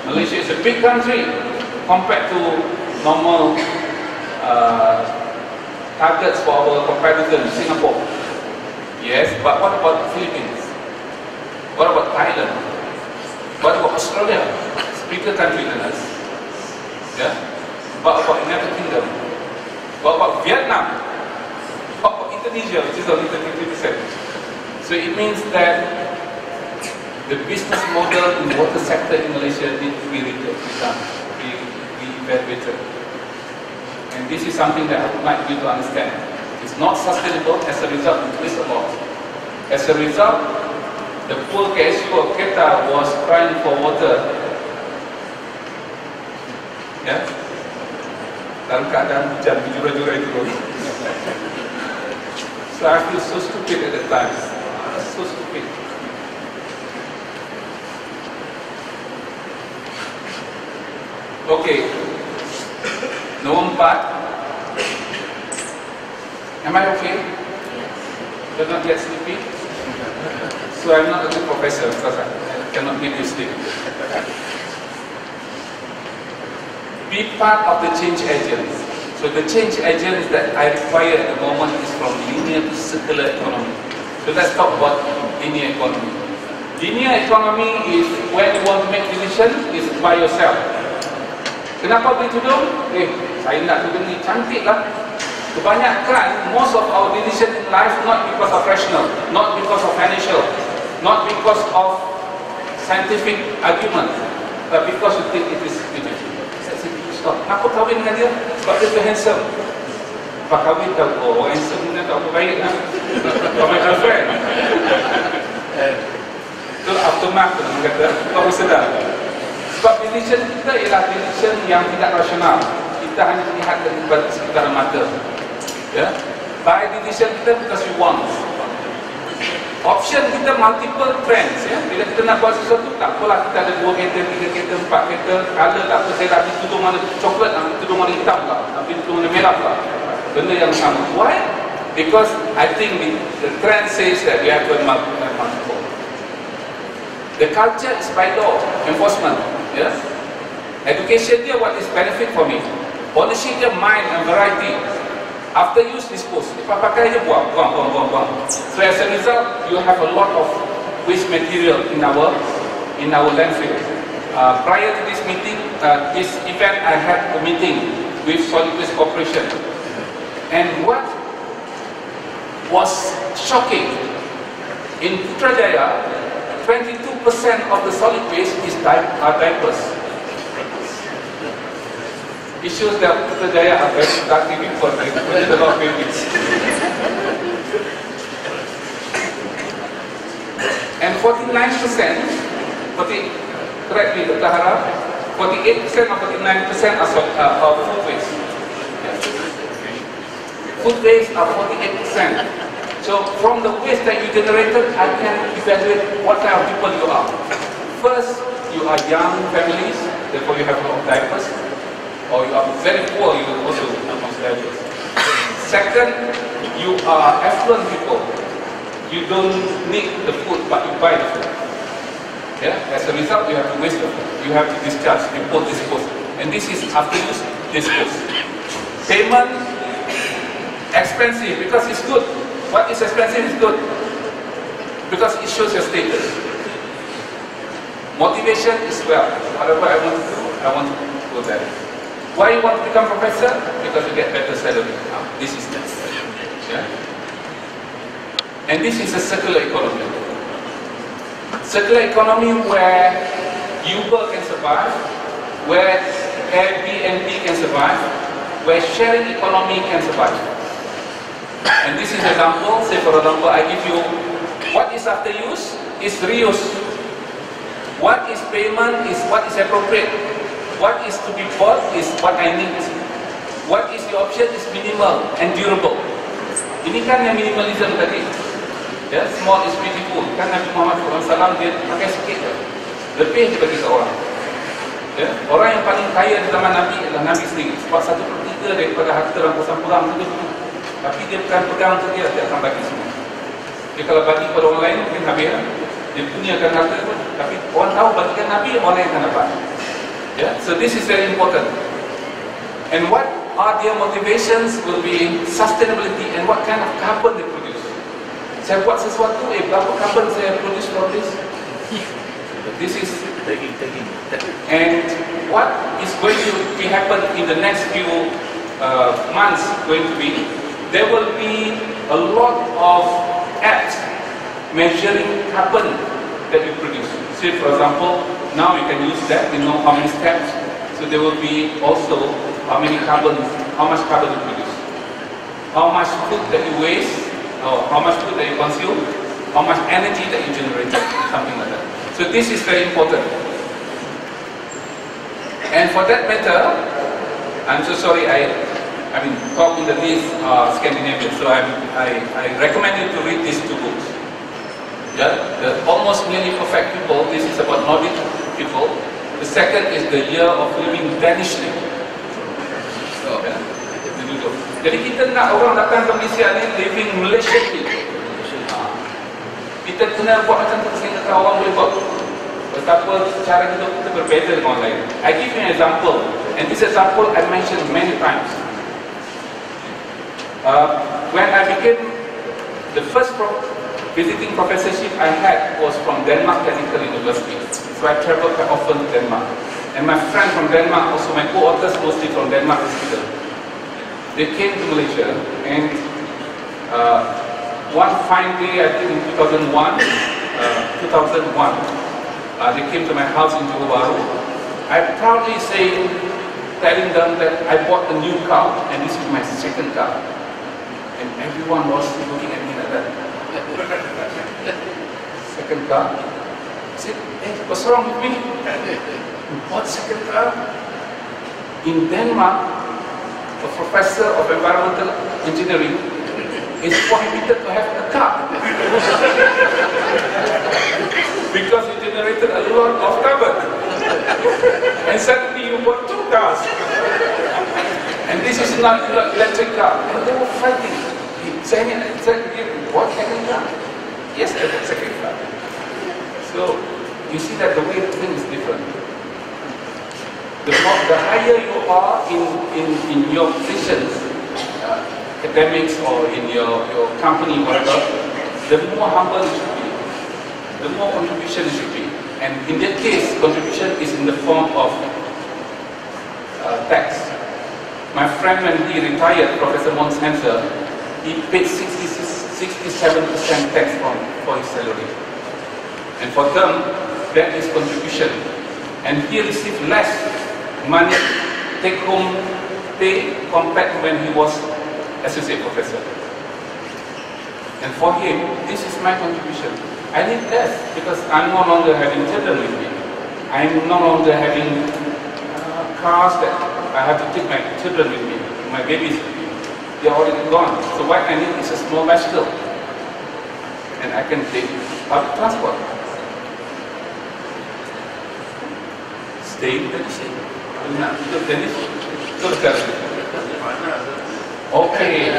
Malaysia is a big country compared to normal targets for our comparison, Singapore. Yes, but what about the Philippines? What about Thailand? What about Australia? It's a bigger country than us. Yeah? What about United Kingdom? What about Vietnam? What about Indonesia, which is only 33%? So it means that the business model in the water sector in Malaysia needs to be redone, evaluated. And this is something that I would like you to understand. It's not sustainable. As a result, it is a loss. As a result, the poor KSU of Kedah was crying for water. Ya, dalam keadaan hujan berjura-jura itu. So I feel so stupid at that time. So stupid. Okay. Nomor 4. Am I okay? You're not yet sleepy? So I'm not a good professor because I cannot make you sleep. Be part of the change agents. So the change agents that I require at the moment is from linear to circular economy. So let's talk about linear economy. Linear economy is when you want to make decision is by yourself. Kenapa beli tudung? Saya nak tudung ni cantik lah. Kebanyakan, most of our decision in life not because of rational, not because of financial, not because of scientific argument, but because you think it is beautiful. Stop. Aku kahwin dengan dia sebab dia tu handsome. Pak kahwin tahu, oh handsome ni tak apa baik lah. Kau my girlfriend. Itu aftermath tu orang kata, kau sedar. Sebab decision kita ialah decision yang tidak rasional. Kita hanya melihat dari sekitar mata. Ya, by decision kita because we want. Option kita multiple trends. Ya, bila kita nak buat sesuatu, tak apalah kita ada 2 kereta, 3 kereta, 4 kereta. Color tak apa, saya nak beli tudung warna coklat, nak beli tudung warna hitam lah, nak beli tudung warna merah lah. Benda yang sama. Why? Because I think the trend says that we have to have multiple. The culture is by law enforcement. Ya, education dia what is benefit for me. Policy dia mind and variety. After use, dispose. Lepas pakai je buang. So as a result, you have a lot of waste material in our landfill. Prior to this meeting, this event, I had a meeting with Solid Waste Corporation. And what was shocking, in Putrajaya, 22% of the solid waste is diapers. It shows that Putrajaya are very productive people, they produce a lot of babies. And 49%, correct me, Dr. Hara, 48% or 49% are food waste. Food waste are 48%. So from the waste that you generated, I can evaluate what kind of people you are. First, you are young families, therefore you have a lot of diapers. Or you are very poor, you will also amongst diapers. Second, you are affluent people. You don't need the food, but you buy the food. Yeah? As a result, you have to waste the food. You have to discharge, import, dispose. And this is after use, dispose. Payment, expensive because it's good. What is expensive is good because it shows your status. Motivation is well. Whatever I want to do, I want to go there. Why you want to become professor? Because you get better salary. This is that. Yeah? And this is a circular economy. Circular economy where Uber can survive, where Airbnb can survive, where sharing economy can survive. And this is an example. Say for example, I give you what is after use is reuse. What is payment is what is appropriate. What is to be bought is what I need. What is the option is minimal and durable. Ini kan yang minimalism tadi. Ya, small is beautiful. Kan Nabi Muhammad SAW dia pakai sikit je. Lebih dia bagi ke orang. Ya, orang yang paling kaya di zaman Nabi adalah Nabi sendiri. Sebab 1/3 daripada harta rampasan perang itu. Tapi dia bukan pegang tu dia akan bagi semua. Dia kalau bagi kepada orang lain mungkin habis. Dia punyakan harta pun. Tapi orang tahu bagikan Nabi, orang yang akan dapat. Yeah? So this is very important. And what are their motivations will be sustainability and what kind of carbon they produce. Saya buat sesuatu, berapa carbon saya produce from this? This is and what is going to be happen in the next few months going to be, there will be a lot of apps measuring carbon that you produce. Say for example, now you can use that, you know how many steps So there will be also how much carbon you produce, how much food that you waste, or how much food that you consume, how much energy that you generate, something like that. So this is very important. And for that matter, I'm so sorry I mean talk in the least Scandinavian, so I recommend you to read these two books. Yeah, the Almost Nearly Perfect People. This is about Nordic people. The second is The Year of Living Danishly. So, yeah. Jadi kita nak orang datang ke Malaysia ni living Malaysianly. Kita kena buat macam tu sehingga orang boleh buat betapa cara hidup kita berbeza dengan orang lain. I give you an example, and this example I mentioned many times. When I became the first visiting professorship I had was from Denmark Technical University. So I traveled quite often to Denmark. And my friend from Denmark, also my co-authors mostly from Denmark as well. They came to Malaysia, and one fine day, I think in 2001, they came to my house in Johor Bahru. I proudly telling them that I bought a new car, and this is my second car. And everyone was looking at me like that. Second car? I said, hey, what's wrong with me? What second car? In Denmark, a professor of environmental engineering is prohibited to have a car. Because it generated a lot of carbon. And suddenly you bought two cars. And this is not an electric car. And they were fighting. Saying, what second car? Yes, I have a second car. So, you see that the way the thing is different. The higher you are in your positions, academics or in your company, whatever, the more humble it should be, the more contribution it should be. And in that case, contribution is in the form of tax. My friend, when he retired, Professor Mons Hanser, he paid 67% tax for his salary. And for them, that is contribution. And he received less money, take-home pay, compared to when he was associate professor. And for him, this is my contribution. I need less because I'm no longer having children with me. I'm no longer having cars that I have to take my children with me, my babies with me. They are already gone. So what I need is a small bicycle. And I can take public transport. Stay in the city. Okay,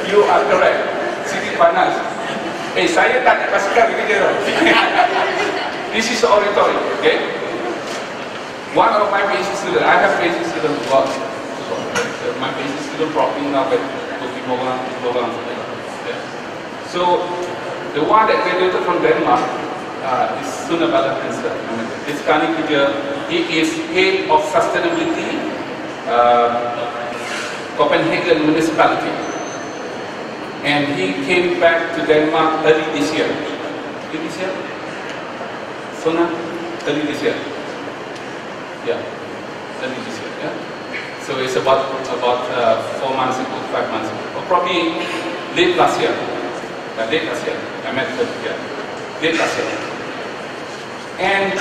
you are correct. City panas. Saya tak nak pastikan begitu. This is oratory, okay? One of my PhD students, I have PhD students who work. My PhD student probably now at Global. So the one that graduated from Denmark is Syarahan Perdana. He is head of sustainability, Copenhagen municipality. And he came back to Denmark early this year. Early this year? Sona? Early this year. Yeah. Early this year, yeah. So it's about 4 months ago, 5 months ago. Or probably late last year. Late last year. I met him here. Late last year. And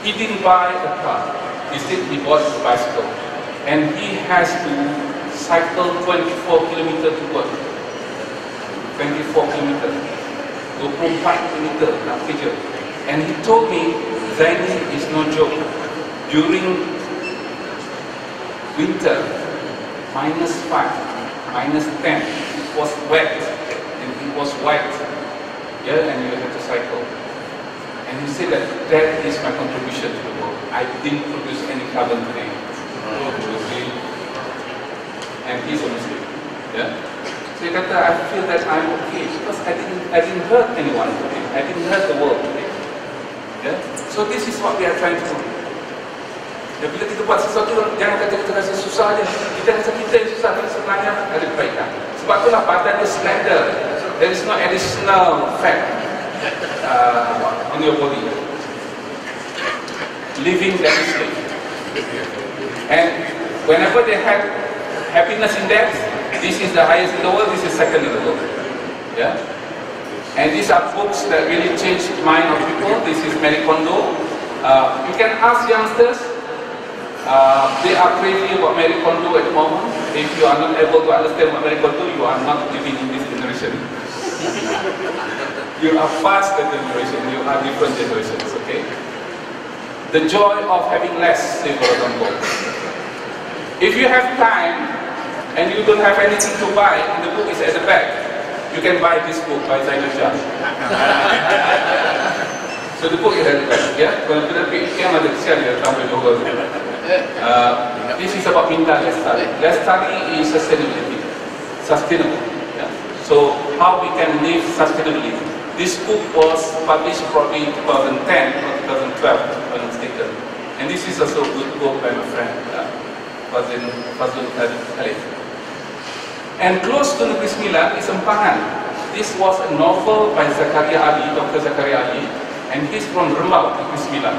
he didn't buy a car. Instead, he bought a bicycle. And he has to cycle 24 kilometers to work. 24 kilometers. 24 kilometers nak kerja. And he told me, Zaini is no joke. During winter, -5, -10, it was wet and it was white. Yeah, and you have to cycle. And he said that is my contribution to the world. I didn't produce any carbon today. And he's a Muslim. Yeah. So he kata, I feel that I'm okay because I didn't hurt anyone today. I didn't hurt the world today. Yeah. So this is what we are trying to do. Ya, bila kita buat sesuatu, jangan kata kita rasa susah aja. Kita rasa kita yang susah, tapi sebenarnya ada kebaikan. Sebab itulah badan dia slender. There is no additional fat on your body. Living danishly. And whenever they have happiness index, this is the highest in the world, this is second in the world. Yeah? And these are books that really changed the mind of people. This is Marie Kondo. You can ask youngsters, they are crazy about Marie Kondo at the moment. If you are not able to understand what Marie Kondo, you are not living in this generation. You are past the generation, you are different generations, okay? The joy of having less, say for example. If you have time and you don't have anything to buy, and the book is at the back, you can buy this book by Zainal Shah. So the book is at the back, yeah? This is about Minda Lestari. Lestari is sustainability, sustainable. Yeah? So how we can live sustainably. This book was published probably in 2010 or 2012, if I'm mistaken. And this is also a good book by my friend, Fazlul Khalid. And close to Negeri Sembilan is Empangan. This was a novel by Zakaria Ali, Dr. Zakaria Ali, and he's from Rembau, Negeri Sembilan.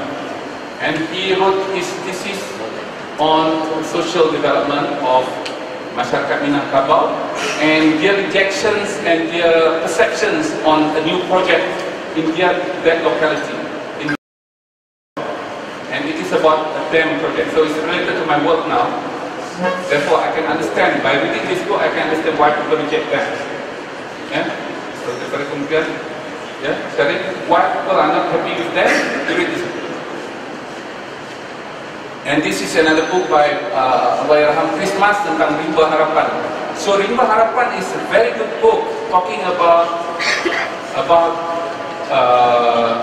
And he wrote his thesis on social development of masyarakat Minangkabau and their rejections and their perceptions on a new project in that locality. And it is about a dam project, so it's related to my work now. Therefore, I can understand, by reading this book, I can understand why people reject them. Yeah? So, daripada kemudian, yeah, sharing why people are not happy with them, you read this book. And this is another book by Syarahan Christmas tentang Rimba Harapan. So, Rimba Harapan is a very good book talking about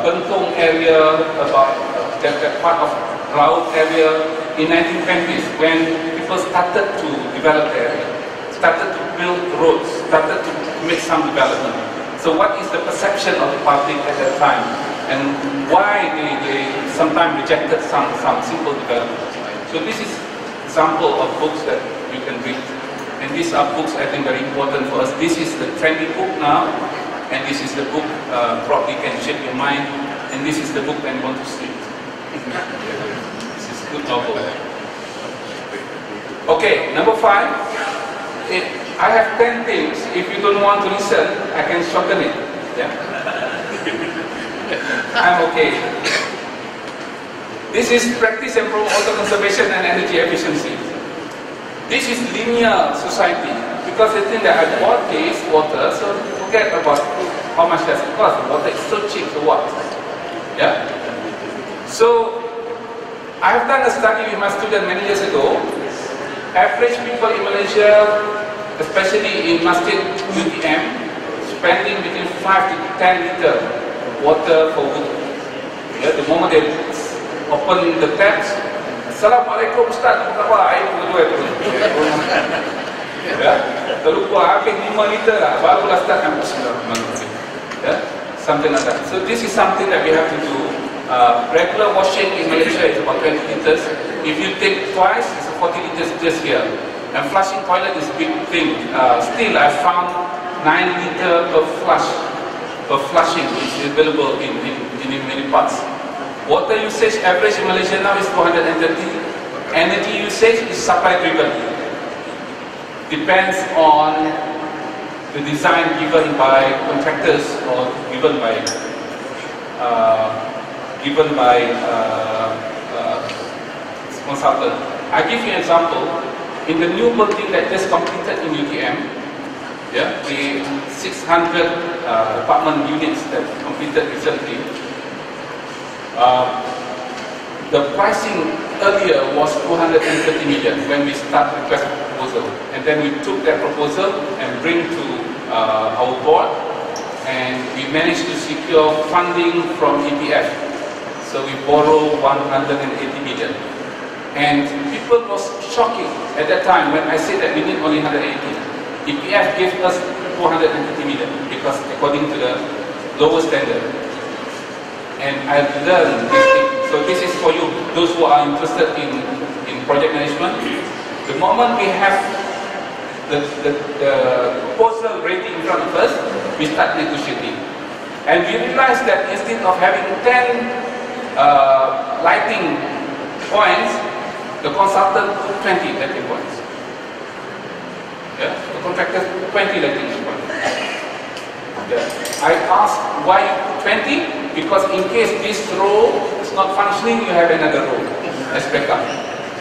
Bentong area, about that part of Laut area in 1920s when people started to develop the area, started to build roads, started to make some development. So what is the perception of the public at that time and why they sometimes rejected some simple development. So this is example of books that you can read. And these are books I think very important for us. This is the trendy book now, and this is the book probably can shape your mind, and this is the book that you want to sleep. This is a good novel. Okay, number 5. I have 10 things. If you don't want to listen, I can shorten it. Yeah? I'm okay. This is practice and promote water conservation and energy efficiency. This is linear society because they think that I bought this water, so forget about how much does it cost. The water is so cheap, so what? Yeah? So, I have done a study with my student many years ago. Average people in Malaysia, especially in Masjid UTM, spending between 5 to 10 liters of water for wudu. Yeah, the moment they open the taps, Assalamualaikum Ustaz, apa khabar? Air berdua turun. Ya, terlupa habis 5 liter lah, barulah start kan Bismillahirrahmanirrahim. Yeah, something like that. So this is something that we have to do. Regular washing in Malaysia is about 20 liters. If you take twice, it's 40 liters just here. And flushing toilet is a big thing. Still, I found 9 liters per flushing which is available in many parts. Water usage average in Malaysia now is 230. Energy usage is supply driven. Depends on the design given by contractors or given by consultant. I give you an example. In the new building that just completed in UTM, yeah, the 600 apartment units that completed recently, the pricing earlier was 230 million when we start request proposal, and then we took that proposal and bring to our board, and we managed to secure funding from EPF. So we borrow 180 million. And people was shocking at that time when I said that we need only 180. EPF gave us 250 million because according to the lower standard. And I've learned this thing. So this is for you, those who are interested in project management. The moment we have the proposal ready in front of us, we start negotiating. And we realized that instead of having 10 lighting points, The consultant put 20 letting points. Yeah? The contractor put 20 letting points. Yeah. I asked why you put 20? Because in case this row is not functioning, you have another row as backup.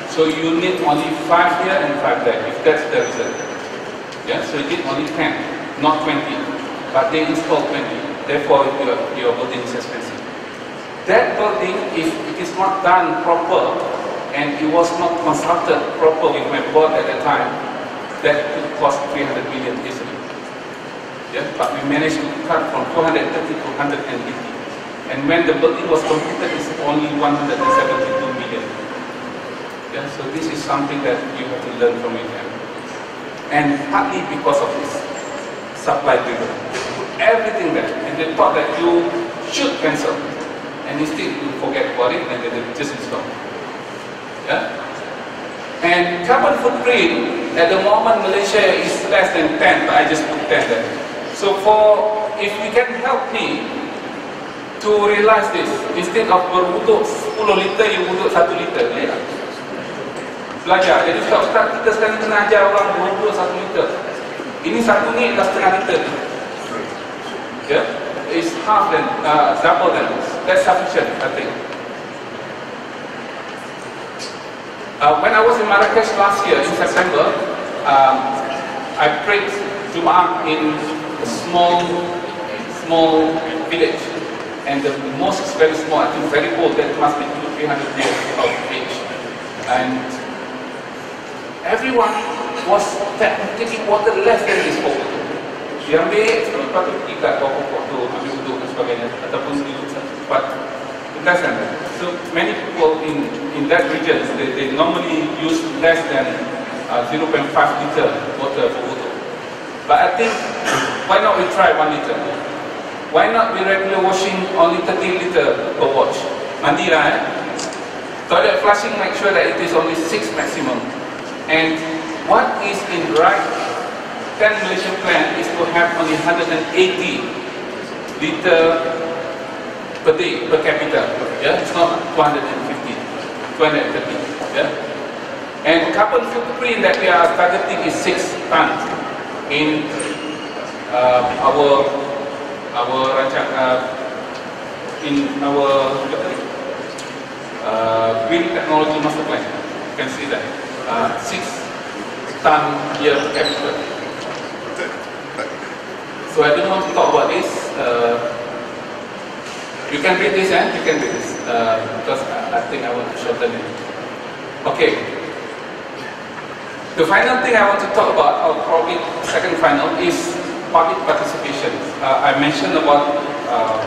So you need only 5 here and 5 there, if that's the reason. Yeah? So you need only 10, not 20. But they installed 20. Therefore, your building is expensive. That building, if it is not done proper, and it was not consulted proper with my board at the time, that could cost 300 million easily. Yeah? But we managed to cut from 230 to 180. And when the building was completed, it's only 172 million. Yeah? So this is something that you have to learn from it. And partly because of this supply driven. They put everything there, and they thought that you should cancel. And instead you forget about it, and then they just install. Yeah? And carbon footprint, at the moment Malaysia is less than 10, but I just put 10 there. So if you can help me to realize this, instead of berwuduk 10 liter, you wuduk 1 liter. Ya? Belajar. Jadi Ustaz, kita sekarang kena ajar orang berwuduk 1 liter. Ini satu ni dah setengah liter. Yeah? It's half than, double than this. That's sufficient, I think. When I was in Marrakesh last year, in September, I prayed Jum'ah in a small village. And the mosque is very small, I think very old, that must be 200-300 years of age. And everyone was taking water less than this pokok. Dia ambil, lepas tu pergi kat pokok tu, ambil uduk dan sebagainya, ataupun di tempat less than that. So many people in that region, they normally use less than 0.5 liter water for uduk. But I think, why not we try 1 liter? Why not we regular washing only 30 liter per wash? Mandi lah Toilet flushing, make sure that it is only 6 maximum. And what is in right 10 Malaysian plan is to have only 180 liter per day, per capita. Yeah, it's not 250, 230. Yeah, and carbon footprint that we are targeting is 6 tons in our green technology master plan. You can see that 6 ton year per capita. So I don't want to talk about this. You can read this, you can read this, because I think I want to shorten it. Okay. The final thing I want to talk about, or probably second final, is public participation. I mentioned about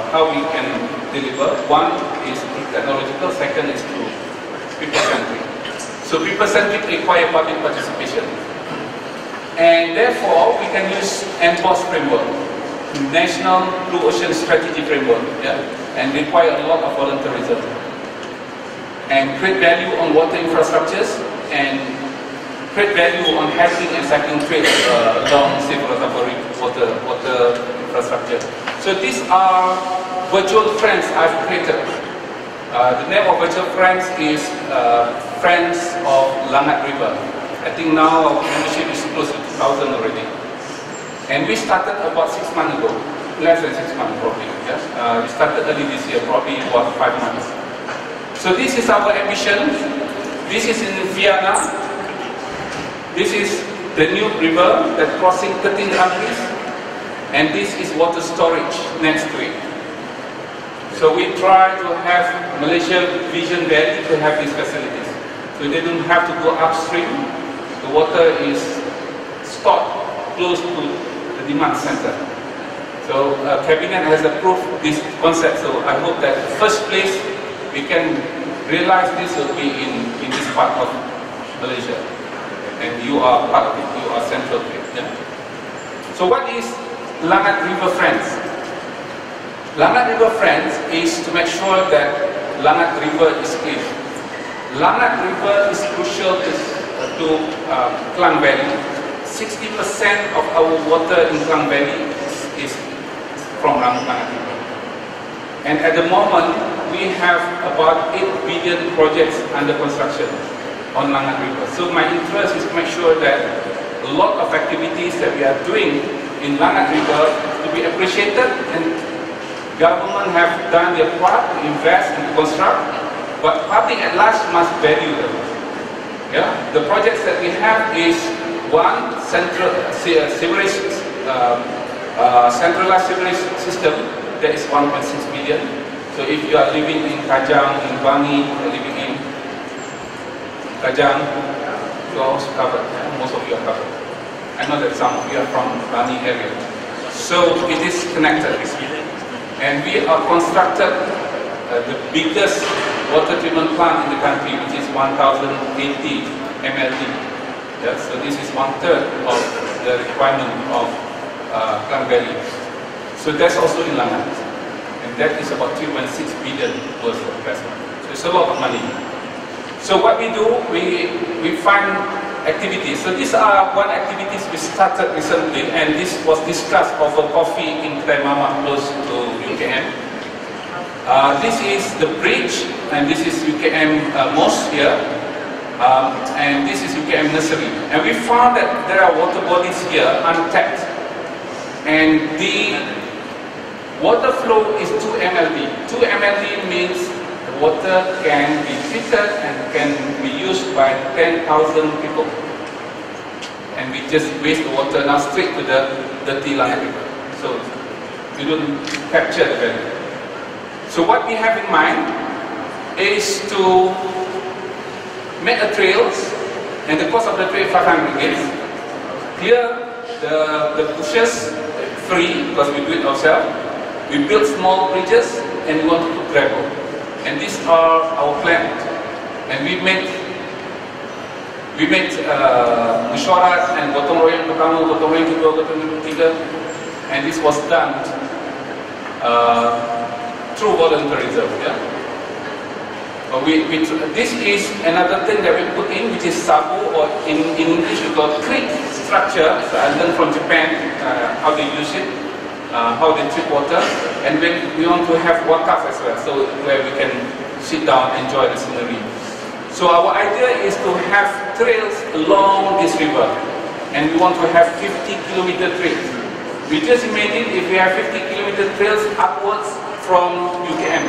how we can deliver. One is technological, second is through people-centric. So people-centric require public participation. And therefore, we can use NBOS framework, National Blue Ocean Strategy Framework, yeah, and require a lot of volunteerism. And create value on water infrastructures, and create value on handling and cycling trade along, say for example, water infrastructure. So these are virtual friends I've created. The name of virtual friends is Friends of Langat River. I think now our membership is close to 2,000 already. And we started about 6 months ago, less than 6 months probably. Yeah? We started early this year, probably about 5 months. So this is our ambition. This is in Vienna. This is the new river that crossing 13 countries. And this is water storage next to it. So we try to have Malaysia Vision Valley to have these facilities. So they don't have to go upstream. The water is stored close to the demand center. So Cabinet has approved this concept. So I hope that the first place we can realize this will be in this part of Malaysia. And you are part of it, you are central to it. Yeah? So what is Langat River Friends? Langat River Friends is to make sure that Langat River is clean. Langat River is crucial to Klang Valley. 60% of our water in Klang Valley is from Langat River. And at the moment, we have about 8 billion projects under construction on Langat River. So my interest is to make sure that a lot of activities that we are doing in Langat River to be appreciated, and government have done their part to invest and to construct, but public at large must value them. Yeah? The projects that we have is one, centralized sewerage system that is 1.6 billion. So if you are living in Kajang, in Bangi, living in Kajang, you are also covered. Most of you are covered. I know that some of you are from Bangi area. So it is connected. And we are constructed the biggest water treatment plant in the country, which is 1080 MLD. Yeah, so this is 1/3 of the requirement of Klang Valley. So that's also in Langat. And that is about 3.6 billion worth of investment. So it's a lot of money. So what we do, we find activities. So these are one activities we started recently, and this was discussed over coffee in Kedai Mama close to UKM. This is the bridge, and this is UKM mosque here. And this is UKM nursery. And we found that there are water bodies here untapped. And the water flow is 2 MLD. 2 MLD means the water can be treated and can be used by 10,000 people. And we just waste the water now straight to the dirty Langat River. So we don't capture the value. So what we have in mind is to make a trails, and the cost of the trail 500 ringgit. Clear the bushes free because we do it ourselves. We build small bridges and we want to put gravel. And these are our plans. And we made mesyuarat and gotong royong pertama, gotong royong kedua, gotong royong ketiga, and this was done through volunteerism. Yeah? This is another thing that we put in, which is sabu, or in English we call creek structure. So I learned from Japan how they use it, how they treat water, and when we want to have wakaf as well, so where we can sit down and enjoy the scenery. So our idea is to have trails along this river, and we want to have 50-kilometer trails. We just imagine if we have 50-kilometer trails upwards from UKM.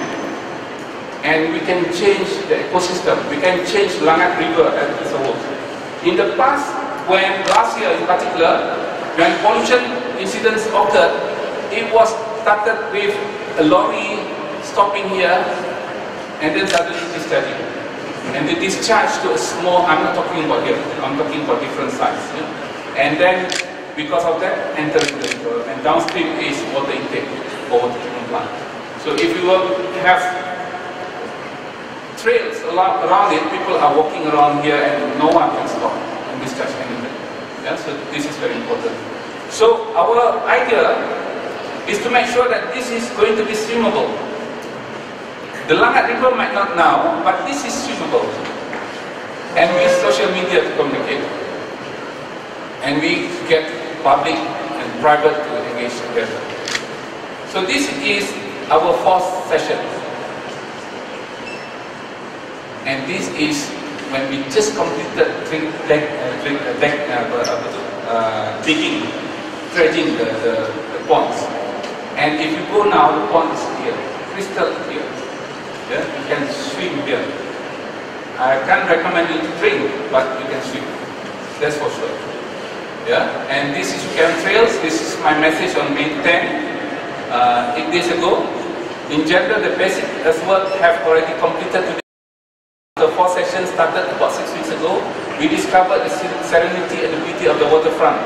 And we can change the ecosystem. We can change Langat River as a whole. In the past, last year in particular, when pollution incidents occurred, it was started with a lorry stopping here and then suddenly discharging. And they discharge to a small, I'm not talking about here, I'm talking about different sites. Yeah? And then, because of that, entering the river. And downstream is water intake for water treatment plant. So if you will have trails around it, people are walking around here and no one can stop and discharge anything. Yeah? So this is very important. So our idea is to make sure that this is going to be swimmable. The Langat River might not now, but this is swimmable. And we use social media to communicate. And we get public and private to engage together. So this is our 4th session. And this is when we just completed dredging the ponds. And if you go now, the pond is clear, crystal clear. Yeah? You can swim here. I can't recommend you to drink, but you can swim. That's for sure. Yeah? And this is UKM Trails. This is my message on May 10, 8 days ago. In general, the basic earthwork have already completed today. The 4 sessions started about 6 weeks ago. We discovered the serenity and the beauty of the waterfront.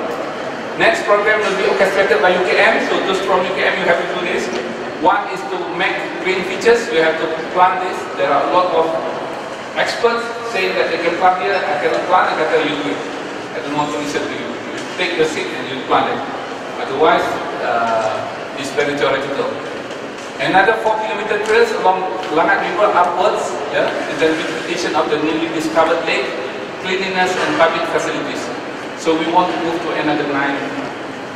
Next program will be orchestrated by UKM. So those from UKM, you have to do this. One is to make green features. You have to plant this. There are a lot of experts saying that they can plant here. I cannot plant. I can tell you do it. I don't want to listen to you. You take the seed and you plant it. Otherwise, it's very theoretical. Another 4-kilometer trails along Langat River upwards, yeah, the beautification of the newly discovered lake, cleanliness and public facilities. So we want to move to another 9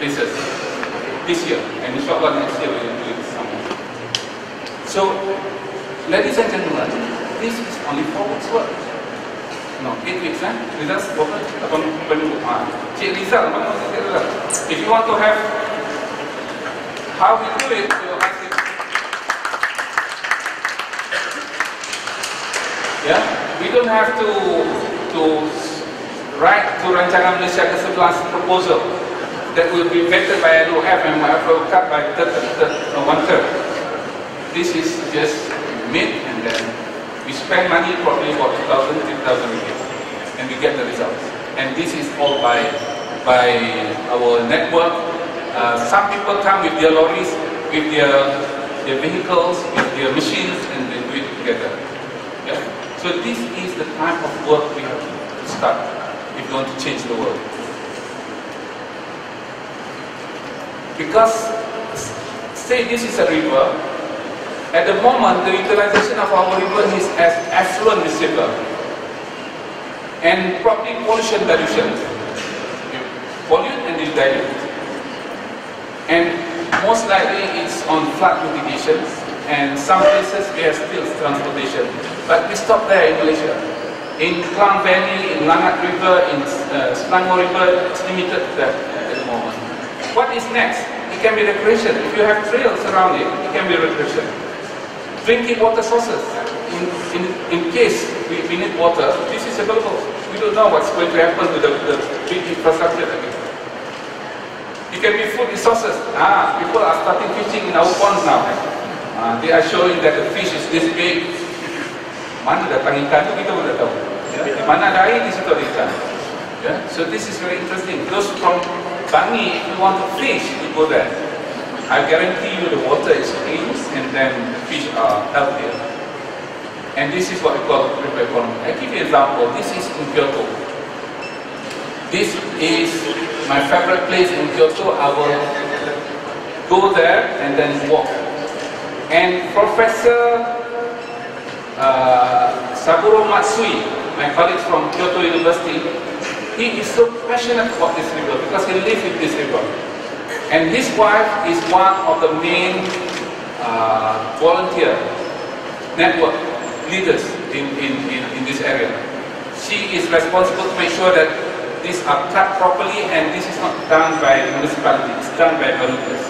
places this year, and inshallah next year we will do it somewhere. So, ladies and gentlemen, this is only 4 weeks work. No, 8 weeks, results berapa? 8 minggu. Cik Rizal, mana Cik Rizal? If you want to have how we do it, you ask it. Yeah, we don't have to write to Rancangan Malaysia ke-11 proposal that will be vetted by LOF and cut by one-third. This is just made and then we spend money probably about 2,000, 3,000 ringgit and we get the results. And this is all by our network. Some people come with their lorries, with their vehicles, with their machines, and they do it together. Yeah? So this is the type of work we have to start if we want to change the world. Because, say this is a river, at the moment the utilization of our river is as affluent as river. And probably pollution dilution. You pollute and you dilute. And most likely it's on flood mitigation, and some places we have still transportation. But we stop there in Malaysia. In Klang Valley, in Langat River, in Selangor River, it's limited to that at the moment. What is next? It can be recreation. If you have trails around it can be recreation. Drinking water sources. In case we need water, this is available. We don't know what's going to happen with the big infrastructure again. It can be food resources. People are starting fishing in our ponds now. They are showing that the fish is this big. Mana datang ikan tu kita pun tak tahu. Di mana ada air, di situ ada ikan. Yeah? So this is very interesting. Those from Bangi, if you want to fish, you go there. I guarantee you the water is clean and then the fish are healthier. And this is what we call river economy. I give you an example. This is in Kyoto. This is my favorite place in Kyoto. I will go there and then walk. And Professor Saburo Matsui, my colleague from Kyoto University, he is so passionate about this river because he lives with this river. And his wife is one of the main volunteer network leaders in this area. She is responsible to make sure that these are cut properly, and this is not done by the municipality, it's done by volunteers.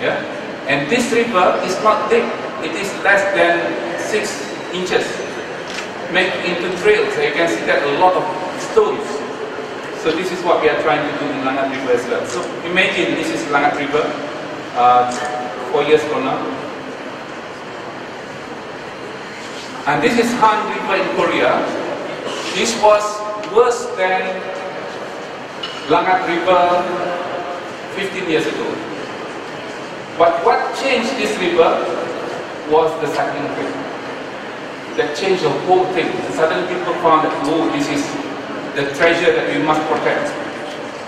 Yeah? And this river is not deep, it is less than 6 inches, made into trails. So you can see that a lot of stones. So this is what we are trying to do in Langat River as well. So imagine this is Langat River 4 years from now. And this is Han River in Korea. This was worse than Langat River 15 years ago. But what changed this river was the cycling trade. That changed the whole thing. Suddenly people found that, oh, this is the treasure that we must protect.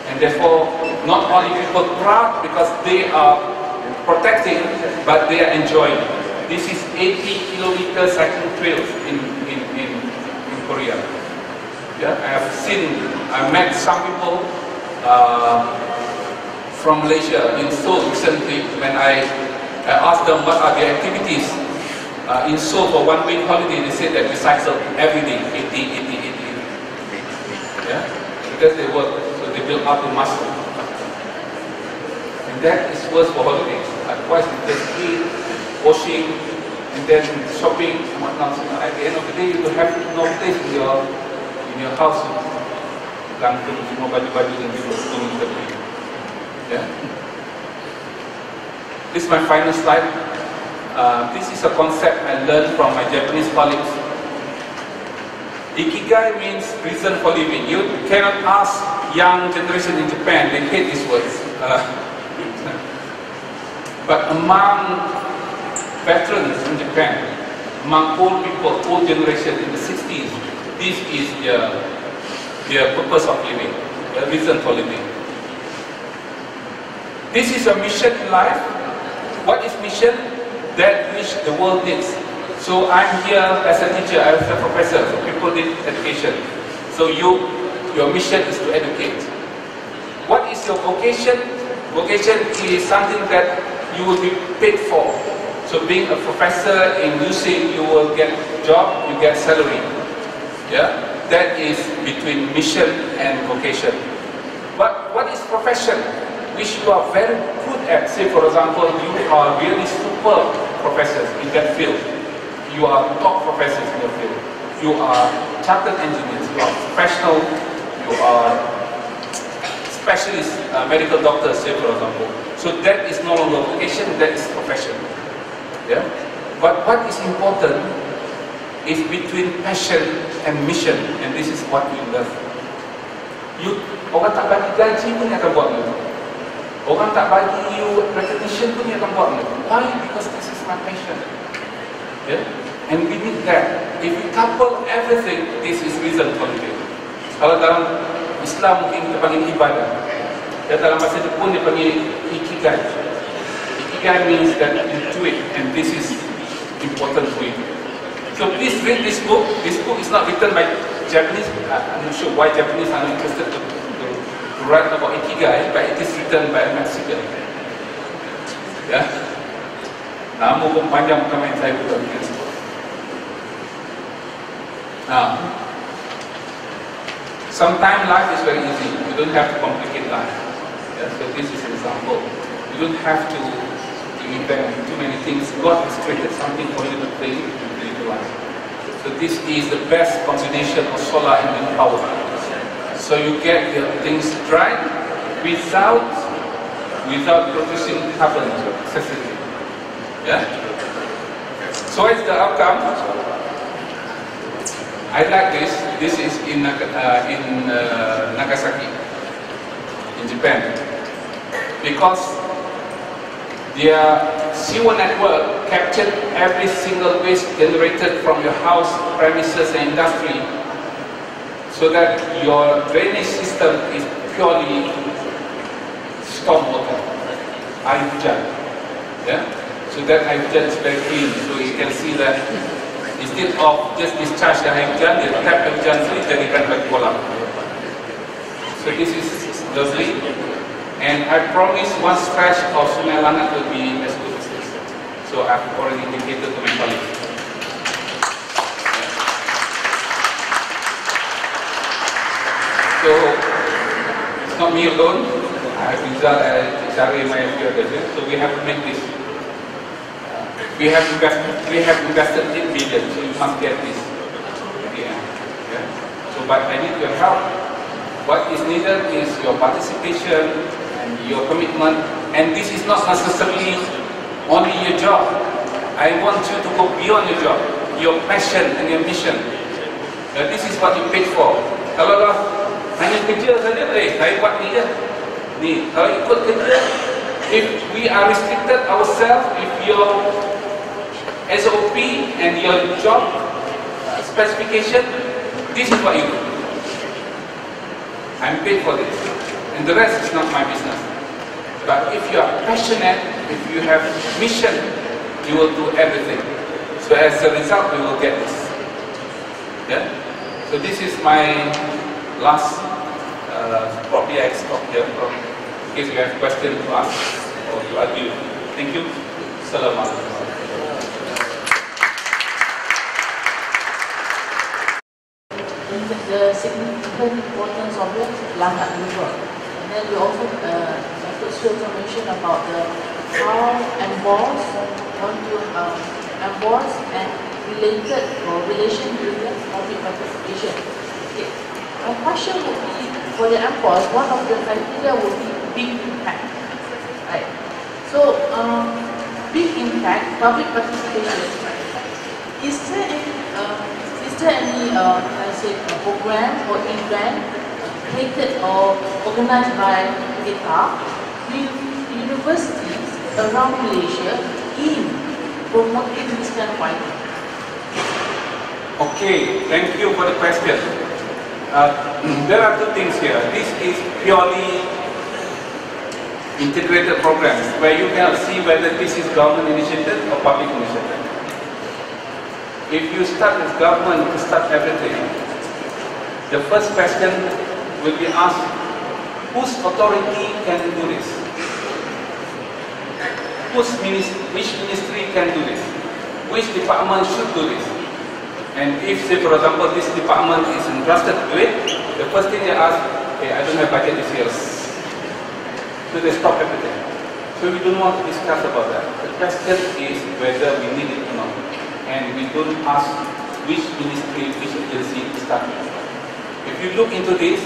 And therefore, not only people proud because they are protecting, but they are enjoying. This is 80-kilometer cycling trails in Korea. Yeah, I met some people from Malaysia in Seoul recently. When I asked them what are their activities in Seoul for 1 week holiday, they said that we cycle every day, 80. Yeah? Because they work, so they build up the muscle. And that is worse for holidays. Otherwise, you just eat, washing, and then shopping and whatnot. So at the end of the day, you will have no place in your house. Gantung semua baju-baju yang dibutuhkan. Yeah. This is my final slide. This is a concept I learned from my Japanese colleagues. Ikigai means reason for living. You cannot ask young generation in Japan, they hate these words. But among veterans in Japan, among old people, old generation in the 60s, this is their purpose of living, the reason for living. This is a mission in life. What is mission? That which the world needs. So I'm here as a teacher, as a professor, so people need education. So your mission is to educate. What is your vocation? Vocation is something that you will be paid for. So being a professor in UC, you will get job, you get salary. Yeah? that is between mission and vocation. But what is profession, which you are very good at? Say for example, you are really super professors in that field. You are top professors in your field. You are chartered engineers, you are professional, you are specialist medical doctors, say for example. So that is no longer vocation, that is profession. Yeah? But what is important is between passion and mission, and this is what we love. Orang tak bagi gaji pun dia akan buat benda. Orang tak bagi you recognition pun dia akan buat benda. Why? Because this is my passion. Yeah? And we need that. If we couple everything, this is reason for living. Kalau dalam Islam mungkin kita panggil ibadah. Dan dalam bahasa Jepun dia panggil ikigai. Ikigai means that you do it, and this is important for you. So please read this book. This book is not written by Japanese. I'm not sure why Japanese are not interested to write about ikigai, but it is written by a Mexican. Yeah. Nama pun panjang bukan main saya bukan. Now, sometimes life is very easy. You don't have to complicate life. Yeah? So this is an example. You don't have to invent too many things. God has created something for you to play and utilize. So this is the best combination of solar and wind power. So you get your things dry without producing carbon excessively. Yeah. So what's the outcome? I like this. This is in Nagasaki, in Japan, because their sewer network captured every single waste generated from your house, premises, and industry, so that your drainage system is purely stormwater, air hujan. Yeah? So that air hujan is very clean. So you can see that instead of just discharge the air hujan, they tap air hujan so dijadikan bagi kolam. So this is lovely. And I promise one stretch of Sungai Langat will be as good as this. So I've already indicated to my colleagues. So it's not me alone. I have Rizal, Syarahan, my few others. So we have to make this. We have invested in billions, so you must get this. Yeah. Yeah. So but I need your help. What is needed is your participation and your commitment, and this is not necessarily only your job. I want you to go beyond your job, your passion and your mission. This is what you paid for. Kalau hanya kerja saja, saya buat ni je. Ni, kalau ikut kerja, if we are restricted ourselves, if your SOP and your job specification, this is what you do. I'm paid for this, and the rest is not my business. But if you are passionate, if you have mission, you will do everything. So as a result, we will get this. Yeah. So this is my last. Probably I stop here in case you have questions to ask or to argue. Thank you. Assalamualaikum. The significant importance of the Langat River. And then we also mention about the how emboss and related or relation with the public participation. Okay. My question would be, for the emboss, one of the criteria would be big impact. Right. So big impact, public participation. Is there any let's say program or event created or organized by kita with universities around Malaysia in promoting this kind of idea? Okay, thank you for the question. There are two things here. This is purely integrated programs where you cannot see whether this is government initiative or public initiative. If you start with government to start everything, the first question will be asked, whose authority can do this? Which ministry can do this? Which department should do this? And if, say for example, this department is entrusted to do it, the first thing they ask, hey, I don't have budget this year. So they stop everything. So we don't want to discuss about that. The question is whether we need it or not. And we don't ask which ministry, which agency to start with. If you look into this,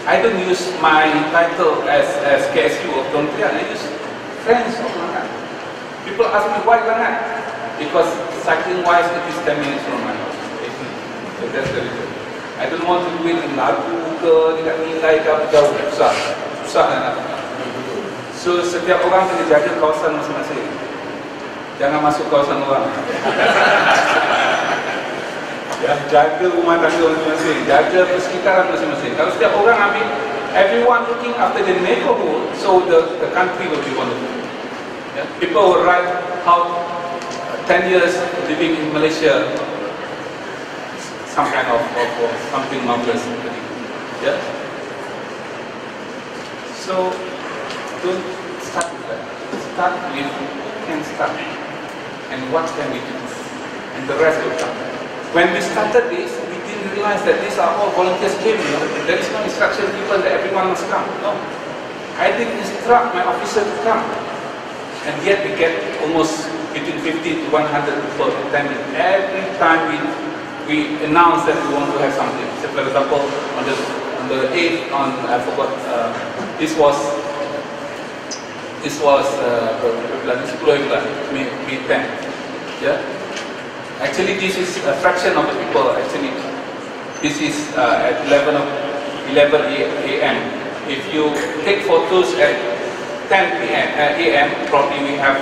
I don't use my title as KSU or Kementerian, I use Friends of Langat. People ask me, why Langat? Because cycling wise it is 10 minutes from my house. So that's the reason. I don't want to do it in Lagu ke, dekat Nilai ke, jauh, susah nak. So setiap orang kena jaga kawasan masing-masing. Jangan masuk kawasan orang. Ya, jaga rumah tangga masing-masing, jaga persekitaran masing-masing. Kalau setiap orang ambil, everyone looking after the neighborhood, so the country will be wonderful. Yeah? People will write how 10 years living in Malaysia, some kind of something marvelous. Yeah? So, don't start with that. Start with who can start and what can we do, and the rest will come. When we started this, we didn't realize that these are all volunteers came. You know? There is no instruction given that everyone must come. No, I didn't instruct my officer to come, and yet we get almost between 50 to 100 people attending every time we announce that we want to have something. So for example, on the 8th, I forgot, this was May 10th. Yeah. Actually, this is a fraction of the people. Actually, this is at 11 a.m. If you take photos at 10 a.m., probably we have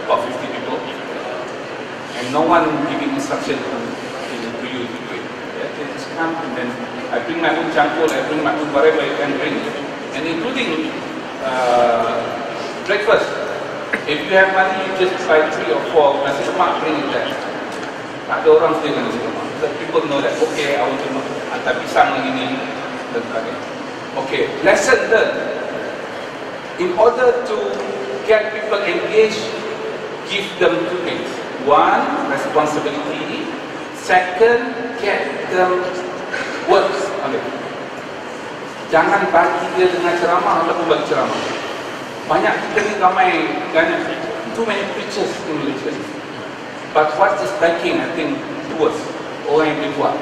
about 50 people, and no one giving instruction to you to do it. Yeah, they just come, and then I bring my own cangkul, I bring my own whatever I can bring, and including breakfast. If you have money, you just buy 3 or 4 nasi lemak, bring it there. Tak ada orang sendiri nasi lemak. So people know that, okay, I want to hantar pisang lagi ni, dan sebagainya. Okay, lesson learned. In order to get people engaged, give them 2 things. 1, responsibility. 2, get them works on it. Jangan bagi dia dengan ceramah ataupun bagi ceramah. Banyak kita ni ramai banyak too many preachers in Malaysia. But what is lacking, I think, towards orang yang buat.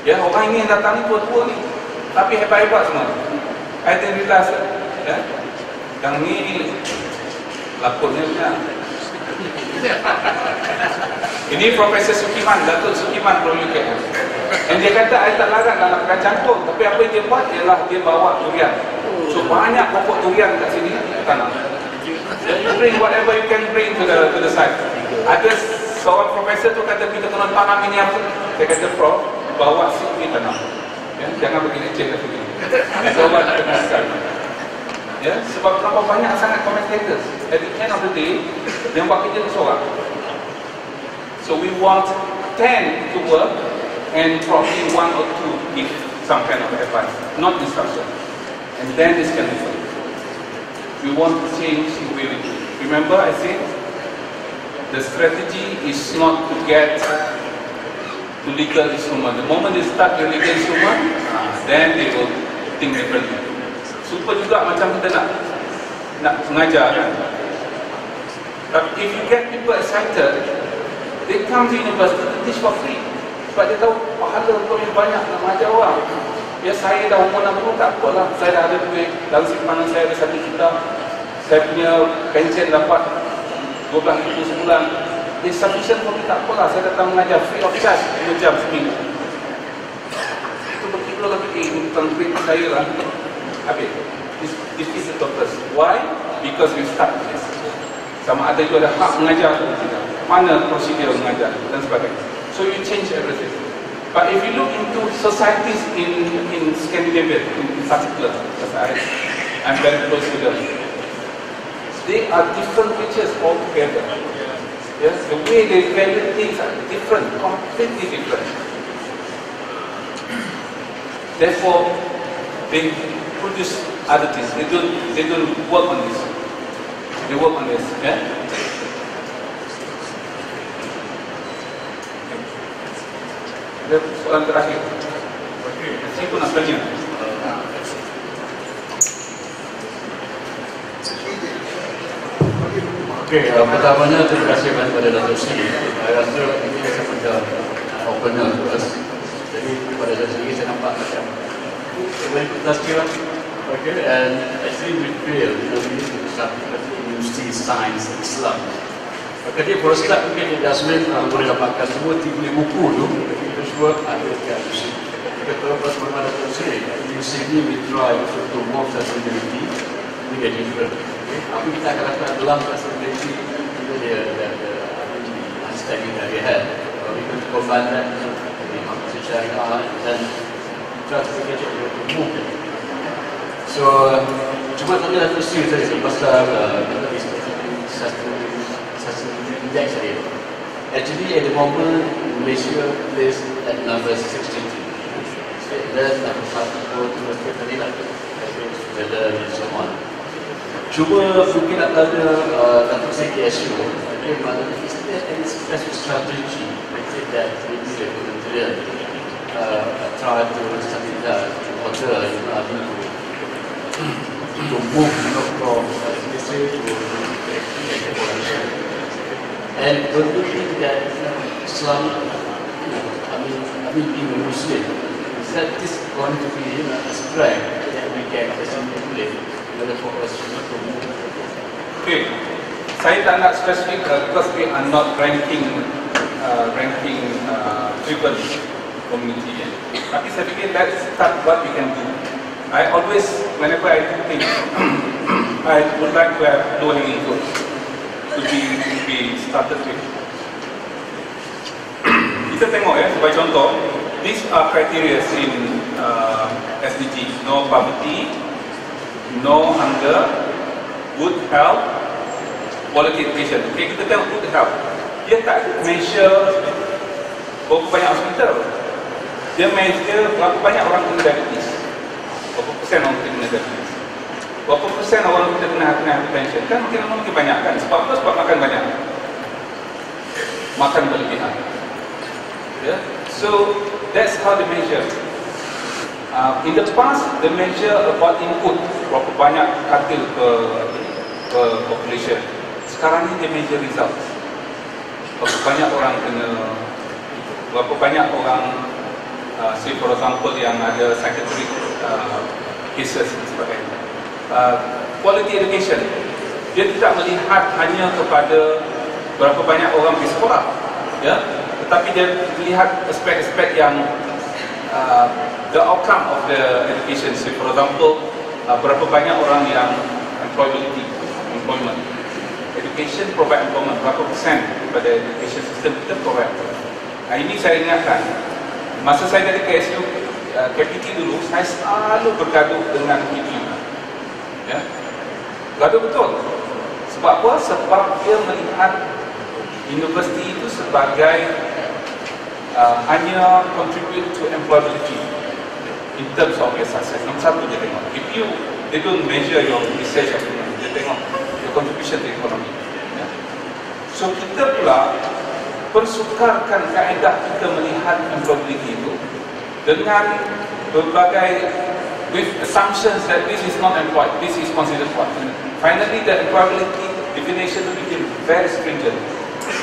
Ya, orang ini yang datang ni tua-tua ni, tapi hebat-hebat semua. I didn't realize that. Ya, yang ni lakonnya punya. Ini Profesor Sukiman, Datuk Sukiman from UK. Dan dia kata, saya tak larang nak pakai cangkul, tapi apa yang dia buat ialah dia bawa durian. So banyak pokok durian kat sini tanam. You bring whatever you can bring to the site. Ada seorang profesor tu kata kita kena tanam ini apa? Saya kata Prof, bawa sini tanam. Ya, jangan begini leceh kat sini. Bawa tanam sekali. Ya, sebab terlalu banyak sangat commentators. At the end of the day, yang buat kerja tu seorang. So we want 10 to work and probably 1 or 2 give some kind of advice, not instruction. And then this can be fun. We want to change the way we do. Remember I said, the strategy is not to get to legal instrument. The moment they start the legal instrument, then they will think differently. Super juga macam kita nak mengajar kan. But if you get people excited, they come to university to teach for free. Sebab dia tahu pahala untuk yang banyak nak mengajar orang. Ya, saya dah umur 60, tak apalah. Saya dah ada duit, dalam simpanan saya ada 1 juta. Saya punya pension dapat 12,000 sebulan. It's sufficient for me, tak apalah. Saya datang mengajar free of charge 2 jam seminggu. Itu berkira lagi, ini bukan duit saya lah. Habis. This is the purpose. Why? Because we start with this. Sama ada you ada hak mengajar atau tidak. Mana prosedur mengajar dan sebagainya. So you change everything. But if you look into societies in Scandinavia, in particular, because I'm very close to them, they are different creatures altogether. Yes, the way they value things are different, completely different. Therefore, they produce other things. They don't work on this. They work on this. Yeah. Soalan terakhir. Saya pun nak tanya. Okey, pertamanya terima kasih kepada Datuk Seri. Saya rasa ini saya macam opener first. Jadi pada Datuk Seri saya nampak macam very good last year. Okay, and actually we feel we need to start university science Islam. Jadi for start mungkin Jasmine boleh dapatkan semua 3 buku tu, itu semua ada dekat UC. Kalau pas bermana Datuk Seri, UC ni we try to move sustainability to get different. Apa kita akan lakukan dalam sustainability itu dia understanding that we have. We can combine that with market syariah dan try to get it to move. So, cuma tadi Datuk Seri tadi pasal sustainability index tadi. Actually, at the moment, Malaysia is at number 62. Dan number 1 tadi lah, weather and so on. Cuma mungkin nak tanya Datuk Seri KSU, bagaimana is there any specific strategy that maybe the Kementerian try to study that in order to move from industry to technology? And don't you think that Islam, I mean being a Muslim, is that this going to be a strength that we can assimilate? Okay, saya tak nak spesifik because we are not ranking driven community. Tapi saya fikir let's start what we can do. I always, whenever I do things, I would like to have low-hanging fruit to be started with. Kita tengok sebagai contoh, these are criteria in SDG: no poverty, no hunger, good health, quality education. Okay, kita tengok good health. Dia tak measure berapa banyak hospital. Dia measure berapa banyak orang kena diabetes. Berapa persen orang kena diabetes. Berapa persen orang kena hypertension. Kan mungkin banyak kan. Sebab apa? Sebab makan banyak. Makan berlebihan. Yeah? So, that's how they measure. In the past, they measure about input, berapa banyak katil per population. Sekarang ni dia measure results. Berapa banyak orang kena, berapa banyak orang, say for example yang ada psychiatric cases dan sebagainya. Quality education, dia tidak melihat hanya kepada berapa banyak orang di sekolah, ya, tetapi dia melihat aspek-aspek yang the outcome of the education. So, for example, berapa banyak orang yang employment. Education provide employment, berapa persen daripada education system kita provide. Ini saya ingatkan, masa saya dari KSU, KPT dulu, saya selalu bergaduh dengan KPU. Ya? Gaduh betul. Sebab apa? Sebab dia melihat universiti itu sebagai hanya contribute to employability in terms of your success. Nombor satu dia tengok. If you, they don't measure your research activity, dia tengok your contribution to economy. Ya? So kita pula persukarkan kaedah kita melihat employability itu dengan berbagai with assumptions that this is not employed, this is considered what. Finally, the employability definition became very stringent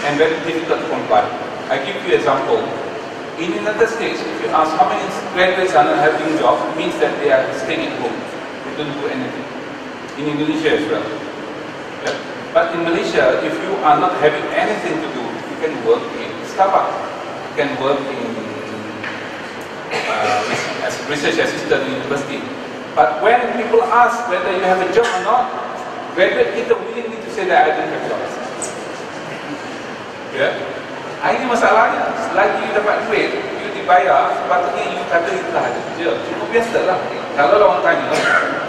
and very difficult to comply. I give you an example. In the United States, if you ask how many graduates are not having jobs, it means that they are staying at home. They don't do anything. In Indonesia as well. Yeah? But in Malaysia, if you are not having anything to do, you can work in Starbucks. You can work in as research assistant in university. But when people ask whether you have a job or not, graduate kita willing to say that I don't have jobs. Yeah? Ini masalahnya, selagi you dapat duit, you dibayar, sepatutnya you kata you telah ada kerja. Cuma biasalah, kalau orang tanya,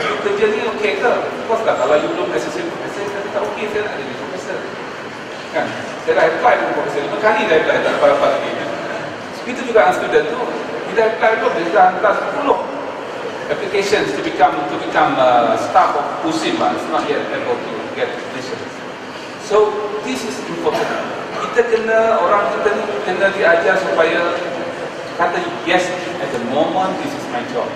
you kerja ni okey ke? Of course lah, kalau you belum associate professor, saya kata okey, saya nak jadi professor. Kan? Saya dah apply dengan professor, 5 kali dah apply, tak dapat lagi. Begitu juga dengan student tu, dia dah apply tu, dia dah hantar 10 applications to become staff of USIM, it's not yet able to get position. So, this is important. Kita kena, orang kita ni kena diajar supaya kata yes at the moment, this is my job.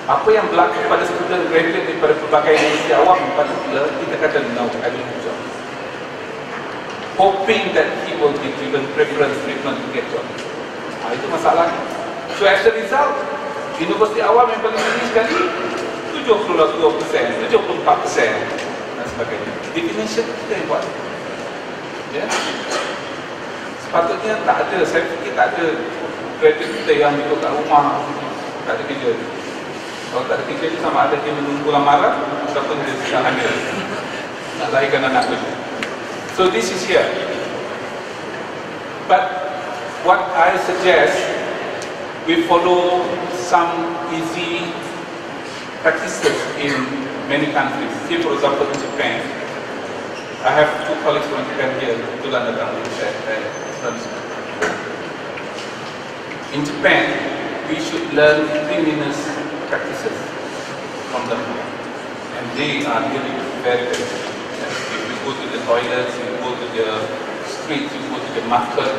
Apa yang berlaku pada student graduate daripada pelbagai universiti awam particular, kita kata no, I don't have job. Hoping that he will be given preference treatment to get job. Itu masalah. So as a result, universiti awam yang paling tinggi sekali 72%, 74% dan sebagainya. Definition kita yang buat. Ya. Sepatutnya tak ada, saya fikir tak ada graduate kita yang duduk kat rumah tak ada kerja. Kalau tak ada kerja tu sama ada dia menunggu lamaran ataupun dia sedang hamil nak lahirkan anak tu. So this is here. But what I suggest, we follow some easy practices in many countries. Say for example in Japan. I have 2 colleagues from Japan here, kebetulan datang di In Japan, we should learn cleanliness practices from them. And they are really very, very good. If you go to the toilets, you go to the streets, you go to the market,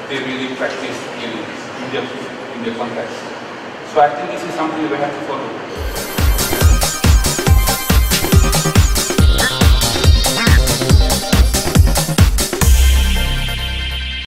they really practice cleanliness in their context. So I think this is something we have to follow.